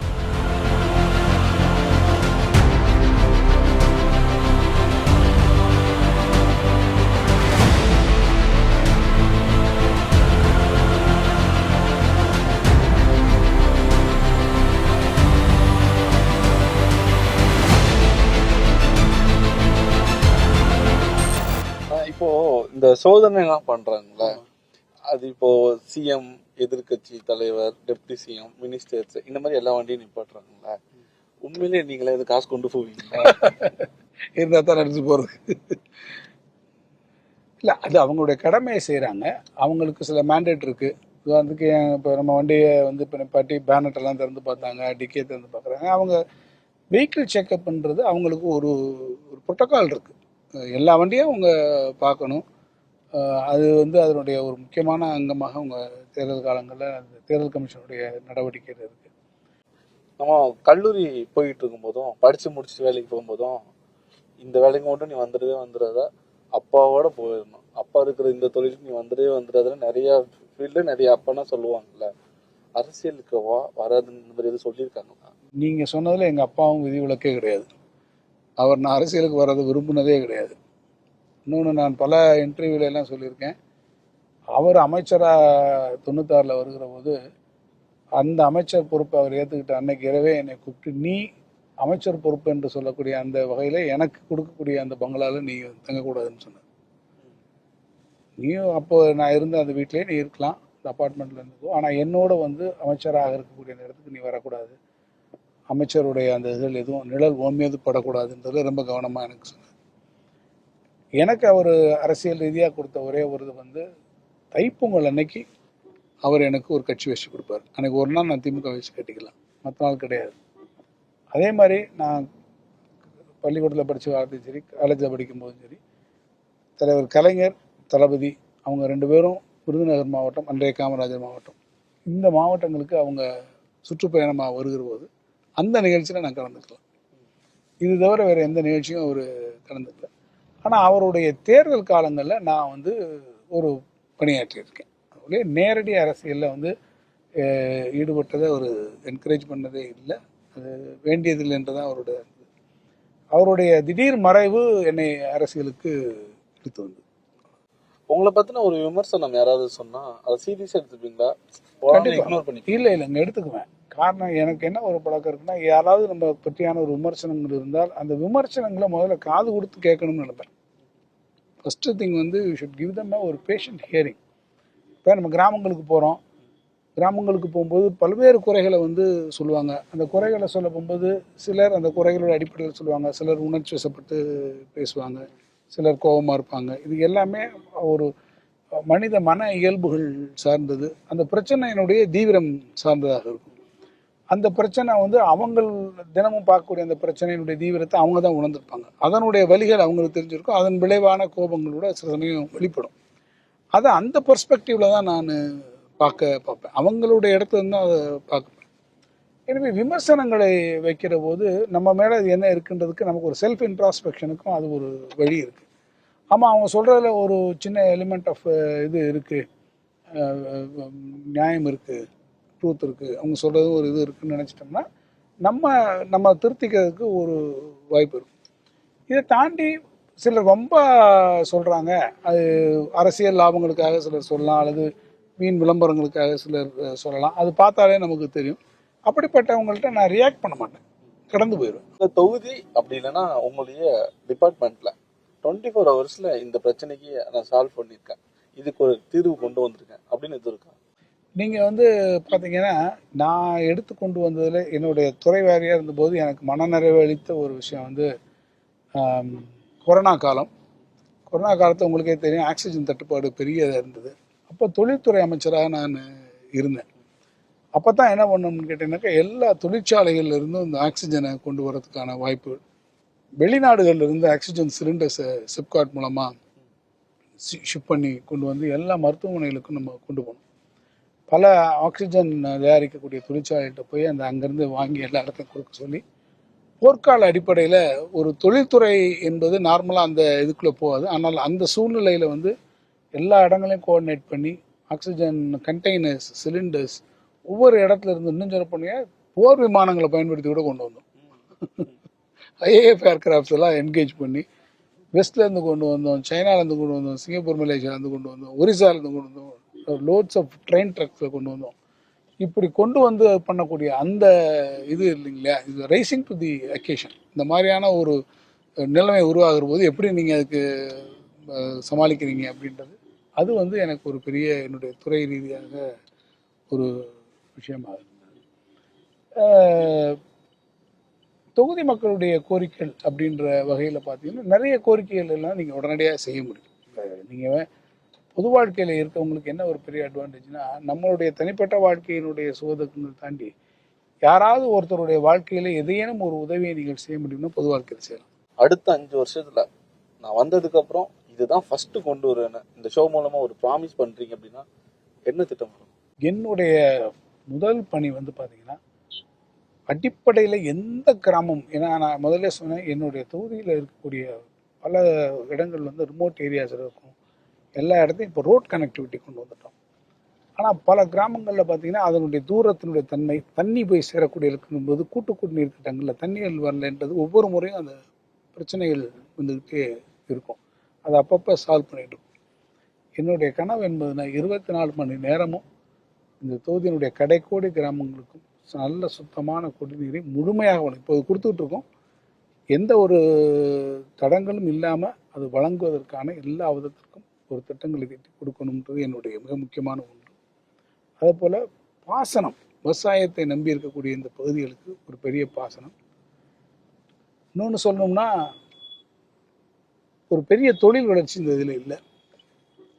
இப்போ இந்த சோதனை எல்லாம் பண்றாங்கல்ல, அது இப்போ சிஎம், எதிர்கட்சி தலைவர், டெப்டி சிஎம், மினிஸ்டர்ஸ் இந்த மாதிரி எல்லா வண்டியும் நிப்பாட்டுறாங்கல்ல, உண்மையிலேயே நீங்களே இது காசு கொண்டு போவீங்களா? இருந்தா தான் நடந்து போறது. இல்லை, அது அவங்களுடைய கடமையை செய்கிறாங்க. அவங்களுக்கு சில மேண்டேட் இருக்கு. உதாரணத்துக்கு இப்போ நம்ம வண்டியை வந்து இப்போ நிப்பாட்டி பேனட் எல்லாம் திறந்து பார்த்தாங்க, டிக்கே திறந்து பார்க்குறாங்க. அவங்க வெஹிக்கிள் செக்அப் பண்ணுறது அவங்களுக்கு ஒரு ஒரு புரோட்டோக்கால் இருக்கு. எல்லா வண்டியும் அவங்க பார்க்கணும். அது வந்து அதனுடைய ஒரு முக்கியமான அங்கமாக அவங்க தேர்தல் காலங்களில் அந்த தேர்தல் கமிஷனுடைய நடவடிக்கையில் இருக்கு. நம்ம கல்லூரி போயிட்டு இருக்கும்போதும் படிச்சு முடிச்சுட்டு வேலைக்கு போகும்போதும் இந்த வேலைக்கு மட்டும் நீ வந்துடாத, அப்பாவோட போயிடணும், அப்பா இருக்கிற இந்த தொழிலுக்கு நீ வந்துடாத நிறைய ஃபீல்டு நிறைய அப்பானா சொல்லுவாங்கல்ல, அரசியலுக்கு வராதுன்னு இந்த மாதிரி எதுவும் சொல்லியிருக்காங்களா? நீங்கள் சொன்னதில் எங்கள் அப்பாவும் விதிவிலக்கே கிடையாது. அவர் நான் அரசியலுக்கு வர்றது விரும்பினதே கிடையாது. இன்னொன்று, நான் பல இன்டர்வியூல எல்லாம் சொல்லியிருக்கேன். அவர் அமைச்சராக 96 வருகிற போது அந்த அமைச்சர் பொறுப்பை அவர் ஏற்றுக்கிட்ட அன்னைக்கு இரவே என்னை கூப்பிட்டு, நீ அமைச்சர் பொறுப்பு என்று சொல்லக்கூடிய அந்த வகையில் எனக்கு கொடுக்கக்கூடிய அந்த பங்களாவில் நீ தங்கக்கூடாதுன்னு சொன்னார். நீயும் அப்போ நான் இருந்த அந்த வீட்டிலே நீ இருக்கலாம், இந்த அப்பார்ட்மெண்ட்டில் இருந்துக்கோ, ஆனால் என்னோட வந்து அமைச்சராக இருக்கக்கூடிய அந்த இடத்துக்கு நீ வரக்கூடாது, அமைச்சருடைய அந்த இதில் எதுவும் நிழல் ஓன் மீது படக்கூடாதுன்றது ரொம்ப கவனமாக எனக்கு சொன்னார். எனக்கு அவர் அரசியல் ரீதியாக கொடுத்த ஒரே ஒரு இது வந்து தைப்பொங்கல் அன்னைக்கு அவர் எனக்கு ஒரு கட்சி வச்சு கொடுப்பார். அன்றைக்கி ஒரு நாள் நான் திமுக வச்சு கட்டிக்கலாம், மற்ற நாள் கிடையாது. அதே மாதிரி நான் பள்ளிக்கூடத்தில் படித்த காலத்தையும் சரி, காலேஜில் படிக்கும்போதும் சரி, தலைவர் கலைஞர், தளபதி அவங்க 2 பேரும் விருதுநகர் மாவட்டம், அன்றைய காமராஜர் மாவட்டம், இந்த மாவட்டங்களுக்கு அவங்க சுற்றுப்பயணமாக வருகிற போது அந்த நிகழ்ச்சியில் நான் கலந்துக்கலாம். இது தவிர வேறு எந்த நிகழ்ச்சியும் அவர் கலந்துக்கல. ஆனால் அவருடைய தேர்தல் காலங்களில் நான் வந்து ஒரு பணியாற்றியிருக்கேன். அவருடைய நேரடி அரசியலில் வந்து ஈடுபட்டதை ஒரு என்கரேஜ் பண்ணதே இல்லை, அது வேண்டியதில்லை என்று தான் அவருடைய திடீர் மறைவு என்னை அரசியலுக்கு எடுத்து வந்தது. உங்களை பற்றின ஒரு விமர்சனம் யாராவது சொன்னால் அதை சீரியஸாக எடுத்துப்பீங்களா? இக்னோர் பண்ணி? இல்லைங்க, எடுத்துக்குவேன். காரணம், எனக்கு என்ன ஒரு பழக்கம் இருக்குன்னா, யாராவது நம்ம பற்றியான ஒரு விமர்சனங்கள் இருந்தால் அந்த விமர்சனங்களை முதல்ல காது கொடுத்து கேட்கணும்னு நினைப்பேன். ஃபஸ்ட்டு திங் வந்து யூ ஷுட் கிவ் தம் ஒரு பேஷண்ட் ஹியரிங். இப்போ நம்ம கிராமங்களுக்கு போகிறோம், கிராமங்களுக்கு போகும்போது பல்வேறு குறைகளை வந்து சொல்லுவாங்க. அந்த குறைகளை சொல்ல போகும்போது சிலர் அந்த குறைகளோட அடிப்படையில் சொல்லுவாங்க, சிலர் உணர்ச்சி வசப்பட்டு பேசுவாங்க, சிலர் கோபமாக இருப்பாங்க. இது எல்லாமே ஒரு மனித மன இயல்புகள் சார்ந்தது. அந்த பிரச்சனையினுடைய தீவிரம் சார்ந்ததாக இருக்கும். அந்த பிரச்சனை வந்து அவங்க தினமும் பார்க்கக்கூடிய அந்த பிரச்சனையினுடைய தீவிரத்தை அவங்க தான் உணர்ந்திருப்பாங்க. அதனுடைய வலிகள் அவங்களுக்கு தெரிஞ்சிருக்கும். அதன் விளைவான கோபங்களோட சில சமயம் வெளிப்படும். அதை அந்த பெர்ஸ்பெக்டிவ்ல தான் நான் பார்ப்பேன். அவங்களுடைய இடத்துல இருந்து அதை பார்ப்பேன். எனவே விமர்சனங்களை வைக்கிற போது நம்ம மேலே அது என்ன இருக்குன்றதுக்கு நமக்கு ஒரு செல்ஃப் இன்ட்ராஸ்பெக்ஷனுக்கும் அது ஒரு வழி இருக்குது. ஆமாம், அவங்க சொல்கிறதுல ஒரு சின்ன எலிமெண்ட் ஆஃப் இது இருக்குது, நியாயம் இருக்குது, ட்ரூத் இருக்குது, அவங்க சொல்கிறது ஒரு இது இருக்குதுன்னு நினச்சிட்டோம்னா நம்ம திருத்திக்கிறதுக்கு ஒரு வாய்ப்பு இருக்கும். இதை தாண்டி சிலர் ரொம்ப சொல்கிறாங்க, அது அரசியல் லாபங்களுக்காக சிலர் சொல்லலாம், அல்லது மீன் விளம்பரங்களுக்காக சிலர் சொல்லலாம். அது பார்த்தாலே நமக்கு தெரியும். அப்படிப்பட்டவங்கள்ட்ட நான் ரியாக்ட் பண்ண மாட்டேன், கடந்து போயிடுவேன். இந்த தொகுதி அப்படி இல்லைன்னா உங்களுடைய டிபார்ட்மெண்ட்டில் 24 ஹவர்ஸில் இந்த பிரச்சனைக்கு நான் சால்வ் பண்ணியிருக்கேன், இதுக்கு ஒரு தீர்வு கொண்டு வந்திருக்கேன் அப்படின்னு இது இருக்கா? நீங்கள் வந்து பார்த்தீங்கன்னா, நான் எடுத்து கொண்டு வந்ததில் என்னுடைய துறை வாரியாக இருந்தபோது எனக்கு மனநிறைவு அளித்த ஒரு விஷயம் வந்து கொரோனா காலம். கொரோனா காலத்தில் உங்களுக்கே தெரியும், ஆக்சிஜன் தட்டுப்பாடு பெரியதாக இருந்தது. அப்போ தொழில்துறை அமைச்சராக நான் இருந்தேன். அப்போ தான் என்ன பண்ணணும்னு கேட்டீங்கன்னாக்கா, எல்லா தொழிற்சாலைகள்லேருந்தும் இந்த ஆக்சிஜனை கொண்டு வரதுக்கான வாய்ப்பு, வெளிநாடுகளிலிருந்து ஆக்சிஜன் சிலிண்டர்ஸை சிப்காட் மூலமாக ஷிப் பண்ணி கொண்டு வந்து எல்லா மருத்துவமனைகளுக்கும் நம்ம கொண்டு போகணும். பல ஆக்சிஜன் தயாரிக்கக்கூடிய தொழிற்சாலைகிட்ட போய் அங்கேருந்து வாங்கி எல்லா இடத்தையும் கொடுக்க சொல்லி, போர்க்கால அடிப்படையில் ஒரு தொழில்துறை என்பது நார்மலாக அந்த இதுக்குள்ளே போகாது. ஆனால் அந்த சூழ்நிலையில் வந்து எல்லா இடங்களையும் கோஆர்டினேட் பண்ணி ஆக்சிஜன் கண்டெய்னர்ஸ், சிலிண்டர்ஸ் ஒவ்வொரு இடத்துல இருந்து இன்னும் சொல்ல போனீங்க போர் விமானங்களை பயன்படுத்தி கூட கொண்டு வந்தோம். ஐஏஎஃப் ஏர்கிராஃப்ட்ஸ் எல்லாம் என்கேஜ் பண்ணி வெஸ்ட்லேருந்து கொண்டு வந்தோம், சைனாலேருந்து கொண்டு வந்தோம், சிங்கப்பூர் மலேசியாலேருந்து கொண்டு வந்தோம், ஒரிசாலேருந்து கொண்டு வந்தோம், லோட்ஸ் ஆஃப் ட்ரெயின் ட்ரக்ஸில் கொண்டு வந்தோம். இப்படி கொண்டு வந்து பண்ணக்கூடிய அந்த இது இல்லைங்களா, இது ரைசிங் டு தி அக்கேஷன். இந்த மாதிரியான ஒரு நிலைமை உருவாகிற போது எப்படி நீங்கள் அதுக்கு சமாளிக்கிறீங்க அப்படின்றது அது வந்து எனக்கு ஒரு பெரிய என்னுடைய துறை ரீதியாக ஒரு விஷயமாக இருந்தது. தொகுதி மக்களுடைய கோரிக்கைகள் அப்படின்ற வகையில் பார்த்தீங்கன்னா நிறைய கோரிக்கைகள் எல்லாம் நீங்கள் உடனடியாக செய்ய முடியும். நீங்கள் பொது வாழ்க்கையில் இருக்கவங்களுக்கு என்ன ஒரு பெரிய அட்வான்டேஜ்னா, நம்மளுடைய தனிப்பட்ட வாழ்க்கையினுடைய சுகதுக்கங்களை தாண்டி யாராவது ஒருத்தருடைய வாழ்க்கையில் எதையேனும் ஒரு உதவியை நீங்கள் செய்ய முடியும்னா பொது வாழ்க்கையில் செய்யலாம். அடுத்த 5 வருஷத்துல நான் வந்ததுக்கப்புறம் இதுதான் ஃபர்ஸ்ட் கொண்டு வருவேன்னு இந்த ஷோ மூலமா ஒரு ப்ராமிஸ் பண்றீங்க அப்படின்னா என்ன திட்டம் வரும்? என்னுடைய முதல் பணி வந்து பார்த்தீங்கன்னா அடிப்படையில் எந்த கிராமம், ஏன்னா நான் முதல்ல சொன்னேன் என்னுடைய தொகுதியில் இருக்கக்கூடிய பல இடங்கள் வந்து ரிமோட் ஏரியாஸில் இருக்கும். எல்லா இடத்தையும் இப்போ ரோட் கனெக்டிவிட்டி கொண்டு வந்துட்டோம். ஆனால் பல கிராமங்களில் பார்த்தீங்கன்னா அதனுடைய தூரத்தினுடைய தன்மை, தண்ணி போய் சேரக்கூடிய இருக்கும்போது கூட்டு குடிநீர் திட்டங்களில் தண்ணிகள் வரலன்றது ஒவ்வொரு முறையும் அந்த பிரச்சனைகள் வந்துக்கிட்டே இருக்கும். அதை அப்பப்போ சால்வ் பண்ணிட்டு என்னுடைய கனவு என்பதுனா 24 மணி நேரமும் இந்த தொகுதியினுடைய கடைக்கோடி கிராமங்களுக்கும் நல்ல சுத்தமான குடிநீரை முழுமையாக இப்போது கொடுத்துக்கிட்டு இருக்கோம். எந்த ஒரு தடங்களும் இல்லாமல் அது வழங்குவதற்கான எல்லா விதத்திற்கும் ஒரு திட்டங்களை தீட்டி கொடுக்கணுன்றது என்னுடைய மிக முக்கியமான ஒன்று. அதே போல் பாசனம், விவசாயத்தை நம்பி இருக்கக்கூடிய இந்த பகுதிகளுக்கு ஒரு பெரிய பாசனம். இன்னொன்று சொல்லணும்னா ஒரு பெரிய தொழில் வளர்ச்சி இந்த இதில் இல்லை.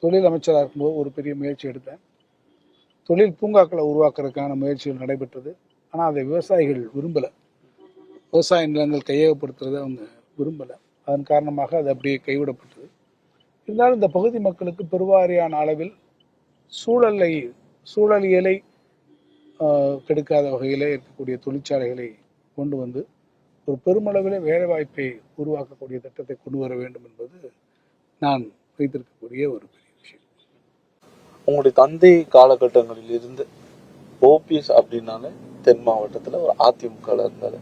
தொழில் அமைச்சராக இருக்கும்போது ஒரு பெரிய முயற்சி எடுத்தேன். தொழில் பூங்காக்களை உருவாக்குறதுக்கான முயற்சிகள் நடைபெற்றது. ஆனால் அதை விவசாயிகள் விரும்பலை. விவசாய நிலங்கள் கையகப்படுத்துறதை அவங்க விரும்பலை. அதன் காரணமாக அது அப்படியே கைவிடப்பட்டது. இருந்தாலும் இந்த பகுதி மக்களுக்கு பெருவாரியான அளவில் சூழலியலை கெடுக்காத வகையில் இருக்கக்கூடிய தொழிற்சாலைகளை கொண்டு வந்து ஒரு பெருமளவில் வேலைவாய்ப்பை உருவாக்கக்கூடிய திட்டத்தை கொண்டு வர வேண்டும் என்பது நான் வைத்திருக்கக்கூடிய ஒரு பெரிய விஷயம். உங்களுடைய தந்தை காலகட்டங்களில் இருந்து ஓபிஎஸ் அப்படின்னாலே தென் மாவட்டத்தில் ஒரு அதிமுக இருந்தாரு,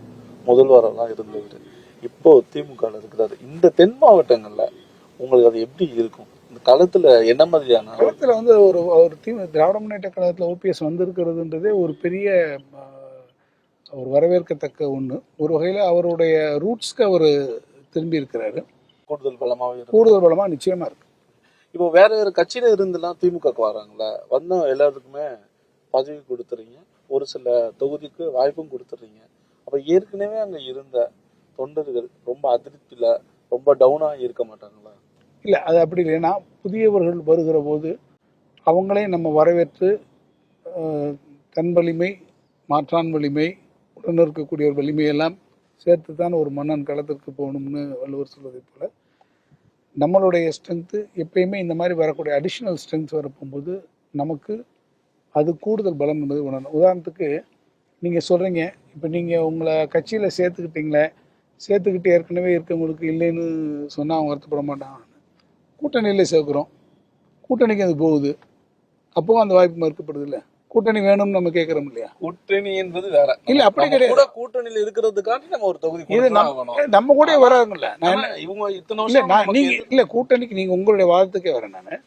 முதல்வரெல்லாம் இருந்தவர். இப்போ திமுக இருக்கிறாரு. இந்த தென் மாவட்டங்கள்ல உங்களுக்கு அது எப்படி இருக்கும்? இந்த களத்துல என்ன மாதிரியான களத்துல வந்து ஒரு திராவிட முன்னேற்ற கழகத்தில் ஓபிஎஸ் வந்திருக்கிறதுன்றதே ஒரு பெரிய ஒரு வரவேற்கத்தக்க ஒன்று. ஒரு வகையில் அவருடைய ரூட்ஸ்க்கு அவர் திரும்பி இருக்கிறாரு. கூடுதல் பலமாக நிச்சயமா இருக்கு. இப்போ வேற வேற கட்சியில இருந்துலாம் திமுகக்கு வராங்களா, வந்த எல்லாத்துக்குமே பதவி கொடுத்துறீங்க, ஒரு சில தொகுதிக்கு வாய்ப்பும் கொடுத்துறீங்க. அப்ப ஏற்கனவே அங்க இருந்த தொண்டர்கள் ரொம்ப அதிருப்தியில ரொம்ப டவுனா இருக்க மாட்டாங்களா? இல்லை, அது அப்படி இல்லைன்னா புதியவர்கள் வருகிற போது அவங்களையும் நம்ம வரவேற்று தன் வலிமை, மாற்றான் வலிமை, உடன் இருக்கக்கூடிய ஒரு வலிமையெல்லாம் சேர்த்து தான் ஒரு மன்னன் களத்திற்கு போகணும்னு வள்ளுவர் சொல்வதை போல நம்மளுடைய ஸ்ட்ரென்த்து எப்பயுமே இந்த மாதிரி வரக்கூடிய அடிஷ்னல் ஸ்ட்ரென்த்ஸ் வரப்போகும்போது நமக்கு அது கூடுதல் பலம் என்பது உணரணும். உதாரணத்துக்கு நீங்கள் சொல்கிறீங்க, இப்போ நீங்கள் உங்களை கட்சியில் சேர்த்துக்கிட்டு ஏற்கனவே இருக்கவங்களுக்கு இல்லைன்னு சொன்னால் அவங்க வருத்தப்பட மாட்டாங்க. கூட்டணியில் சேர்க்குறோம், கூட்டணிக்கு அது போகுது, அப்போவும் அந்த வாய்ப்பு மறுக்கப்படுது. இல்லை, கூட்டணி வேணும்னு நம்ம கேட்குறோம் இல்லையா? கூட்டணி என்பது வேற இல்ல, அப்படி கிடையாது. கூட்டணியில் இருக்கிறதுக்காண்டி நம்ம ஒரு தொகுதி இது நம்ம கூட வராங்கல்ல. இவங்க இத்தனை வருஷம் நீங்க இல்ல கூட்டணிக்கு நீங்க உங்களுடைய வாதத்துக்கே வரேன். நான்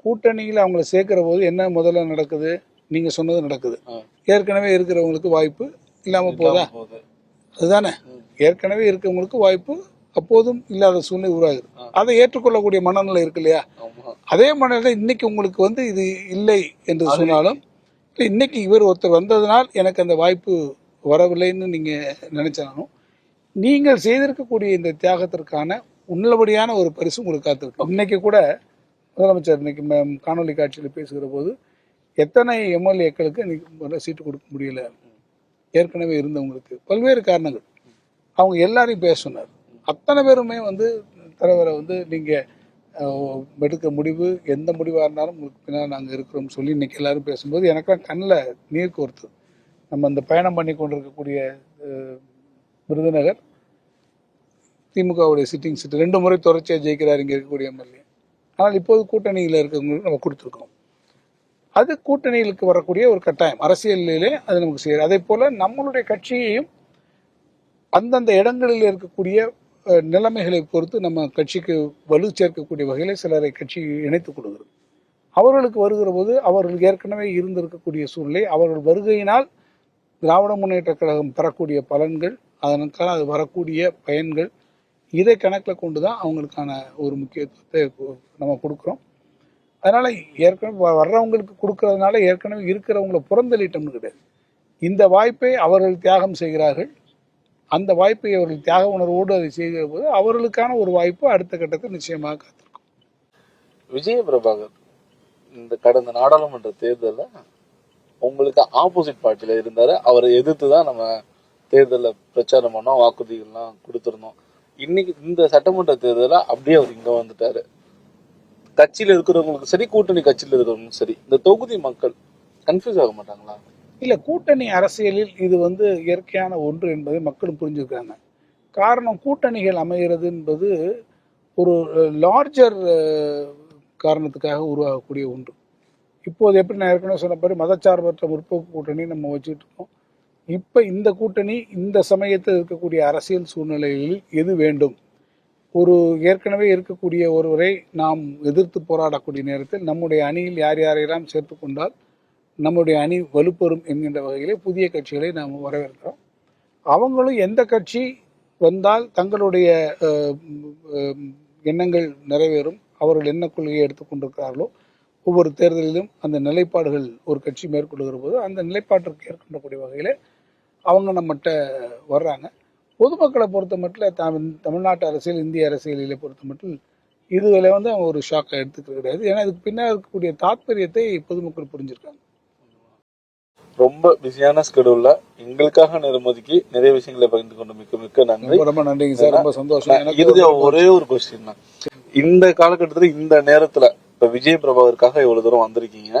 கூட்டணியில் அவங்களை சேர்க்கிற போது என்ன முதல்ல நடக்குது? நீங்க சொன்னது நடக்குது. ஏற்கனவே இருக்கிறவங்களுக்கு வாய்ப்பு இல்லாம போதா? அதுதானே, ஏற்கனவே இருக்கிறவங்களுக்கு வாய்ப்பு அப்போதும் இல்லாத சூழ்நிலை உருவாகுது. அதை ஏற்றுக்கொள்ளக்கூடிய மனநிலை இருக்கு இல்லையா? அதே மனநிலை இன்னைக்கு உங்களுக்கு வந்து இது இல்லை என்று சொன்னாலும், இன்னைக்கு இவர் ஒருத்தர் வந்ததுனால் எனக்கு அந்த வாய்ப்பு வரவில்லைன்னு நீங்க நினைச்சாலும், நீங்கள் செய்திருக்கக்கூடிய இந்த தியாகத்திற்கான உள்ளபடியான ஒரு பரிசு உங்களுக்கு காத்திருக்கு. இன்னைக்கு கூட முதலமைச்சர் இன்னைக்கு காணொலி காட்சியில் பேசுகிற போது எத்தனை எம்எல்ஏக்களுக்கு இன்னைக்கு சீட்டு கொடுக்க முடியல, ஏற்கனவே இருந்தவங்களுக்கு பல்வேறு காரணங்கள், அவங்க எல்லாரையும் பேச சொன்னார். அத்தனை பேருமே வந்து தலைவரை வந்து நீங்கள் எடுக்க முடிவு, எந்த முடிவாக இருந்தாலும் உங்களுக்கு பின்னால் நாங்கள் இருக்கிறோம்னு சொல்லி இன்றைக்கி எல்லோரும் பேசும்போது எனக்கெல்லாம் கண்ணில் நீர் கோர்த்துது. நம்ம இந்த பயணம் பண்ணி கொண்டிருக்கக்கூடிய விருதுநகர் திமுகவுடைய சிட்டிங் சீட்டு 2 முறை தொடர்ச்சியாக ஜெயிக்கிறார் இங்கே இருக்கக்கூடிய எம்எல்ஏ. ஆனால் இப்போது கூட்டணியில் இருக்கிறவங்களுக்கு நம்ம கொடுத்துருக்கோம். அது கூட்டணிகளுக்கு வரக்கூடிய ஒரு கட்டாயம், அரசியலிலே அது நமக்கு செய்யுது. அதே போல நம்மளுடைய கட்சியையும் அந்தந்த இடங்களில் இருக்கக்கூடிய நிலைமைகளை பொறுத்து நம்ம கட்சிக்கு வலு சேர்க்கக்கூடிய வகையில் சிலரை கட்சி இணைத்துக் கொள்கிறது. அவர்களுக்கு வருகிற போது அவர்கள் ஏற்கனவே இருந்திருக்கக்கூடிய சூழ்நிலை, அவர்கள் வருகையினால் திராவிட முன்னேற்ற கழகம் பெறக்கூடிய பலன்கள், அதற்கான அது வரக்கூடிய பயன்கள், இதை கணக்கில் கொண்டு தான் அவங்களுக்கான ஒரு முக்கியத்துவத்தை நம்ம கொடுக்குறோம். அதனால் ஏற்கனவே வர்றவங்களுக்கு கொடுக்கறதுனால ஏற்கனவே இருக்கிறவங்கள புறந்தள்ளிட்டோம்னு கிடையாது. இந்த வாய்ப்பை அவர்கள் தியாகம் செய்கிறார்கள். அந்த வாய்ப்பை அவர்கள் தியாக உணர்வோடு அதை செய்கிற போது அவர்களுக்கான ஒரு வாய்ப்பு அடுத்த கட்டத்தில் நிச்சயமாக காத்திருக்கும். விஜய பிரபாகர் இந்த கடந்த நாடாளுமன்ற தேர்தலில் உங்களுக்கு ஆப்போசிட் பார்ட்டியில் இருந்தார். அவரை எதிர்த்து தான் நம்ம தேர்தலில் பிரச்சாரம் பண்ணோம், வாக்குறுதிகள்லாம் கொடுத்துருந்தோம். இன்னைக்கு இந்த சட்டமன்ற தேர்தலில் அப்படியே அவர் இங்கே வந்துட்டாரு. கட்சியில் இருக்கிறவங்களுக்கு சரி, கூட்டணி கட்சியில் இருக்கிறவங்களுக்கும் சரி, இந்த தொகுதி மக்கள் கன்ஃபியூஸ் ஆக மாட்டாங்களா? இல்லை, கூட்டணி அரசியலில் இது இயற்கையான ஒன்று என்பதை மக்களும் புரிஞ்சுக்கிறாங்க. காரணம், கூட்டணிகள் அமைகிறது என்பது ஒரு லார்ஜர் காரணத்துக்காக உருவாகக்கூடிய ஒன்று. இப்போது எப்படி நான் ஏற்கனவே சொன்னபடி மதச்சார்பற்ற முற்போக்கு கூட்டணி நம்ம வச்சுட்டு இருக்கோம். இப்போ இந்த கூட்டணி இந்த சமயத்தில் இருக்கக்கூடிய அரசியல் சூழ்நிலைகளில் எது வேண்டும், ஒரு ஏற்கனவே இருக்கக்கூடிய ஒருவரை நாம் எதிர்த்து போராடக்கூடிய நேரத்தில் நம்முடைய அணியில் யார் யாரையெல்லாம் சேர்த்து கொண்டால் நம்முடைய அணி வலுப்பெறும் என்கின்ற வகையிலே புதிய கட்சிகளை நாம் வரவேற்கிறோம். அவங்களும் எந்த கட்சி வந்தால் தங்களுடைய எண்ணங்கள் நிறைவேறும், அவர்கள் என்ன கொள்கையை எடுத்துக்கொண்டிருக்கிறார்களோ ஒவ்வொரு தேர்தலிலும் அந்த நிலைப்பாடுகள் ஒரு கட்சி மேற்கொள்ளுகிற போது அந்த நிலைப்பாட்டிற்கு ஏற்கொள்ளக்கூடிய வகையில் அவங்க நம்மகிட்ட வர்றாங்க. பொதுமக்களை பொறுத்த மட்டும் தமிழ்நாட்டு அரசியல், இந்திய அரசியலிலே பொறுத்த மட்டும் இதுல அவங்க ஒரு ஷாக்கை எடுத்துக்க கிடையாது. ஏன்னா இதுக்கு பின்னால் இருக்கக்கூடிய தாத்பரியத்தை பொதுமக்கள் புரிஞ்சிருக்காங்க. ரொம்ப பிஸியான ஸ்கெடியூல்ல எங்களுக்காக நேரமொதுக்கி நிறைய விஷயங்களை பகிர்ந்து கொண்டு மிக்க மிக்க நன்றி. ரொம்ப நன்றிங்க சார், ரொம்ப சந்தோஷம். இறுதியா ஒரே ஒரு கொஸ்டின் தான். இந்த காலகட்டத்தில் இந்த நேரத்துல இப்ப விஜய் பிரபாகருக்காக இவ்வளவு தூரம் வந்திருக்கீங்க.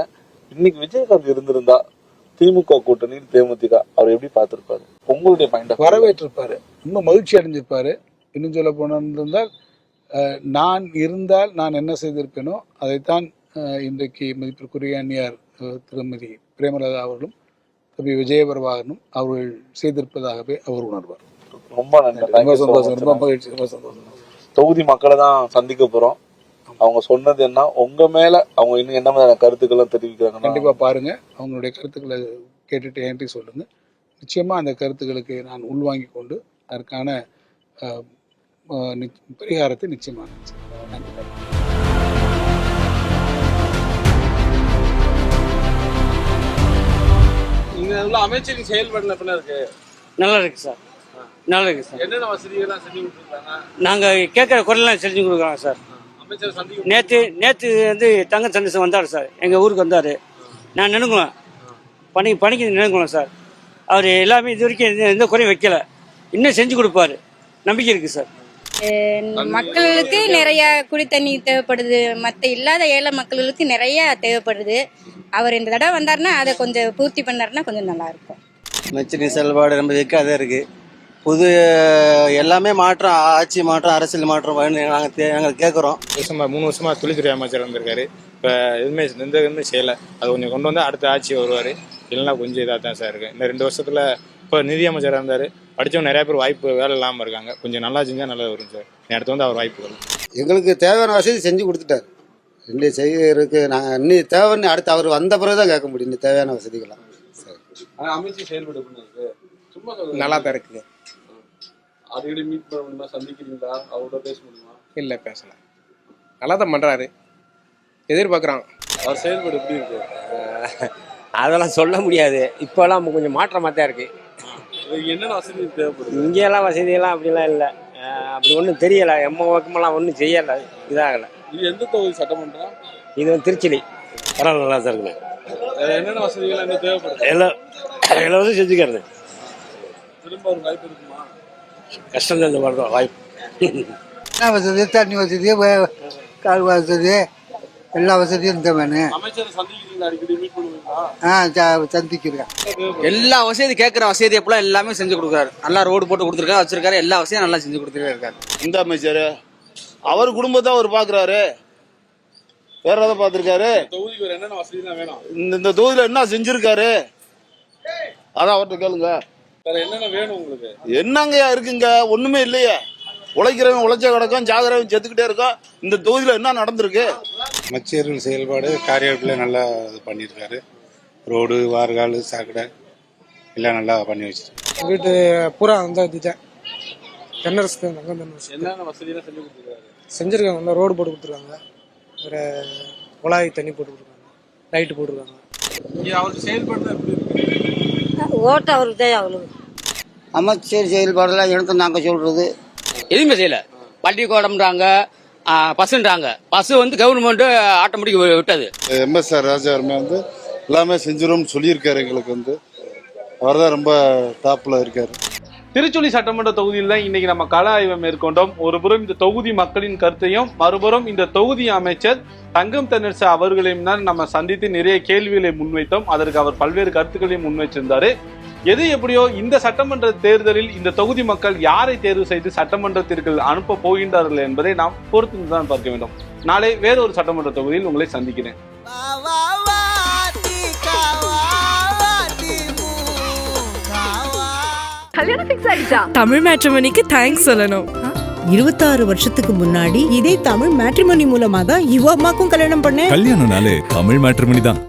இன்னைக்கு விஜயகாந்த் இருந்திருந்தா திமுக கூட்டணியில் தேமுதிக அவர் எப்படி பார்த்திருப்பாரு? உங்களுடைய பாயிண்ட் வரவேற்றிருப்பாரு, இன்னும் மகிழ்ச்சி அடைஞ்சிருப்பாரு. இன்னும் சொல்ல போனால் நான் இருந்தால் நான் என்ன செய்திருப்பேனோ அதைத்தான் இன்றைக்கு மதிப்பிற்குரிய அந்நியார் திருமதி பிரேமலதா அவர்களும் தம்பி விஜய பிரபாகரனும் அவர்கள் செய்திருப்பதாகவே அவர் உணர்வார். ரொம்ப நன்றி, ரொம்ப சந்தோஷம், ரொம்ப மகிழ்ச்சி, ரொம்ப சந்தோஷம். தொகுதி மக்களை தான் சந்திக்க போறோம். அவங்க சொன்னது என்ன, உங்க மேல அவங்க இன்னும் என்ன மாதிரியான கருத்துக்கள்லாம் தெரிவிக்கிறாங்க கண்டிப்பா பாருங்க. அவங்களுடைய கருத்துக்களை கேட்டுட்டு என்கிட்ட சொல்லுங்க. நிச்சயமா அந்த கருத்துக்களுக்கு நான் உள்வாங்கி கொண்டு அதற்கான பரிகாரத்தை நிச்சயமாக நன்றி. அமைச்சரின் செயல்பாடுல எப்படி இருக்கு? நல்லா இருக்கு சார், நல்லா இருக்கு சார். என்னென்ன வசதிகள்லாம் செஞ்சு கொடுத்துருக்காங்க? நாங்கள் கேட்குற குரலாம் செஞ்சு கொடுக்குறோம் சார். அமைச்சர் சந்திக்க நேற்று தங்க சந்தேசம் வந்தார் சார், எங்கள் ஊருக்கு வந்தார். நான் நினைக்குவேன் பணிக்கு நினைக்குவேன் சார். அவர் எல்லாமே இது வரைக்கும் எந்த குறையும் வைக்கல, இன்னும் செஞ்சு கொடுப்பாரு, நம்பிக்கை இருக்குது சார். மக்களுக்கு நிறைய குடி தண்ணி தேவைப்படுது, மற்ற இல்லாத ஏழை மக்களுக்கு நிறைய தேவைப்படுது. அவர் இந்த தடவை வந்தாருன்னா அதை கொஞ்சம் பூர்த்தி பண்ணாருன்னா கொஞ்சம் நல்லா இருக்கும். அமைச்சரின் செயல்பாடு ரொம்ப அதே இருக்கு. புது எல்லாமே மாற்றம், ஆட்சி மாற்றம், அரசியல் மாற்றம் நாங்கள் கேட்குறோம். 3 வருஷமா தொழில்துறை அமைச்சர் வந்திருக்காரு. இப்போ எதுவுமே செய்யலை. அது கொஞ்சம் கொண்டு வந்து அடுத்த ஆட்சி வருவார். இல்லைன்னா கொஞ்சம் இதாக தான் சார் இருக்குது. இந்த 2 வருஷத்தில் இப்போ நிதி அமைச்சராக இருந்தார். படித்தவங்க நிறையா பேர் வாய்ப்பு வேலை இல்லாமல் இருக்காங்க. கொஞ்சம் நல்லா செஞ்சால் நல்லா வரும் சார். அடுத்து வந்து அவர் வாய்ப்புகள் எங்களுக்கு தேவையான வசதி செஞ்சு கொடுத்துட்டாரு. இன்னும் செய்யறதுக்கு நாங்கள் இன்னும் தேவைன்னு அடுத்து அவர் வந்த பிறகு தான் கேட்க முடியும். இன்னும் தேவையான வசதிகள்லாம் சரி. அமைச்சர் செயல்பாடு சும்மா நல்லா தான் இருக்குது. அதையோட மீட் பண்ண முடியுமா, சந்திக்கிறீங்களா, அவரோட பேச முடியுமா? இல்லை, பேசலாம். நல்லா தான் பண்ணுறாரு, எதிர்பார்க்குறான். அவர் செயல்பாடு எப்படி இருக்கு? அதெல்லாம் சொல்ல முடியாது. இப்போல்லாம் கொஞ்சம் மாற்றமாக தான் இருக்கு. என்னென்ன வசதி தேவைப்படுது? இங்கெல்லாம் வசதியெல்லாம் அப்படிலாம் இல்லை. அப்படி ஒன்றும் தெரியலை. எம்ம பக்கமெல்லாம் ஒன்றும் செய்யலை, இதாகலை. இது எந்த தொகுதி சட்டமன்றம்? இது வந்து திருச்சிலி. பரவாயில்ல, நல்லா தான் இருக்குண்ணே. என்னென்ன வசதிகள் என்ன தேவைப்படுது? எல்லா வசதியும் செஞ்சுக்கிறது. திரும்ப ஒரு வாய்ப்பு இருக்குமா? கஷ்டம் தான் பண்ணுறோம் வாய்ப்பு. என்ன வசதி, தண்ணி வசதி, கால் வசதி, எல்லா வசதியும் தேவைன்னு. அமைச்சரை சந்திக்கிறீங்களா, அடிக்கடி மீட் பண்ணுவீங்களா? சந்திக்கிறேன். எல்லா வசதி கேட்குற வசதி எப்பெல்லாம் எல்லாமே செஞ்சு கொடுக்குறாரு. நல்லா ரோடு போட்டு கொடுத்துருக்காரு, வச்சிருக்காரு. எல்லா வசதியும் நல்லா செஞ்சு கொடுத்துருக்காரு. இந்த அமைச்சர் அவர் குடும்பத்தை அவர் பார்க்குறாரு. வேற எதை பார்த்துருக்காரு? தொகுதிக்கு ஒரு என்னென்ன வசதிலாம் வேணும்? இந்த தொகுதியில் என்ன செஞ்சிருக்காரு அதான் அவர்கிட்ட கேளுங்க. வேற என்னென்ன வேணும் உங்களுக்கு? என்னங்கய்யா இருக்குங்க? ஒண்ணுமே இல்லையே. உழைக்கிறவன் உழைச்ச கிடக்கும், சாகிறவன் செத்துக்கிட்டே இருக்கும். இந்த தொகுதியில் என்ன நடந்திருக்கு? அமைச்சர்கள் செயல்பாடு காரியாலயத்தில் நல்லா இது பண்ணியிருக்காரு. ரோடு, வார்கால், சாக்கடை எல்லாம் நல்லா பண்ணி வச்சிருக்காரு. வீட்டு பூரா அந்த இதுதான் தென்னரசு தங்கம் தென்னரசு என்னென்ன வசதியெல்லாம் செஞ்சு கொடுத்துருக்காரு? செஞ்சுருக்காங்க. நல்லா ரோடு போட்டு கொடுத்துருக்காங்க. வேறு குழாய் தண்ணி போட்டு கொடுத்துருக்காங்க. லைட்டு போட்டுருக்காங்க. இங்கே அவருக்கு செயல்பாடு தான் எப்படி இருக்கு? ஓட்டு அவருக்கு தான் அவ்வளவு. அமைச்சர் செயல்பாடெல்லாம் எடுத்து நாங்கள் சொல்றது எதுவுமே செய்யல. பள்ளிக்கூடம்ன்றாங்க, பஸ்ஸுன்றாங்க. பஸ் வந்து கவர்மெண்ட் ஆட்டோமேட்டிக் விட்டது. எம்எஸ்ஆர் ராஜா வந்து எல்லாமே செஞ்சிரும்னு சொல்லியிருக்காரு. எங்களுக்கு வந்து அவர் தான் ரொம்ப டாப்பில் இருக்காரு. திருச்சுழி சட்டமன்ற தொகுதியில் தான் இன்னைக்கு நம்ம கள ஆய்வை மேற்கொண்டோம். ஒருபுறம் இந்த தொகுதி மக்களின் கருத்தையும், மறுபுறம் இந்த தொகுதி அமைச்சர் தங்கம் தென்னரசு அவர்களையும் தான் நம்ம சந்தித்து நிறைய கேள்விகளை முன்வைத்தோம். அதற்கு அவர் பல்வேறு கருத்துக்களையும் முன்வைச்சிருந்தாரு. எது எப்படியோ இந்த சட்டமன்ற தேர்தலில் இந்த தொகுதி மக்கள் யாரை தேர்வு செய்து சட்டமன்றத்திற்கு அனுப்ப போகின்றார்கள் என்பதை நாம் பொறுத்து தான் பார்க்க வேண்டும். நாளை வேறொரு சட்டமன்ற தொகுதியில் உங்களை சந்திக்கிறேன். கல்யாணம் ஃபிக்ஸ் ஆயிடுச்சா? தமிழ் மேட்ரிமோனிக்கு தேங்க்ஸ் சொல்லணும். 26 வருஷத்துக்கு முன்னாடி இதே தமிழ் மேட்ரிமோனி மூலமா தான் இவ அம்மாக்கும் கல்யாணம் பண்ணேன். கல்யாணம்னாலே தமிழ் மேட்ரிமோனி தான்.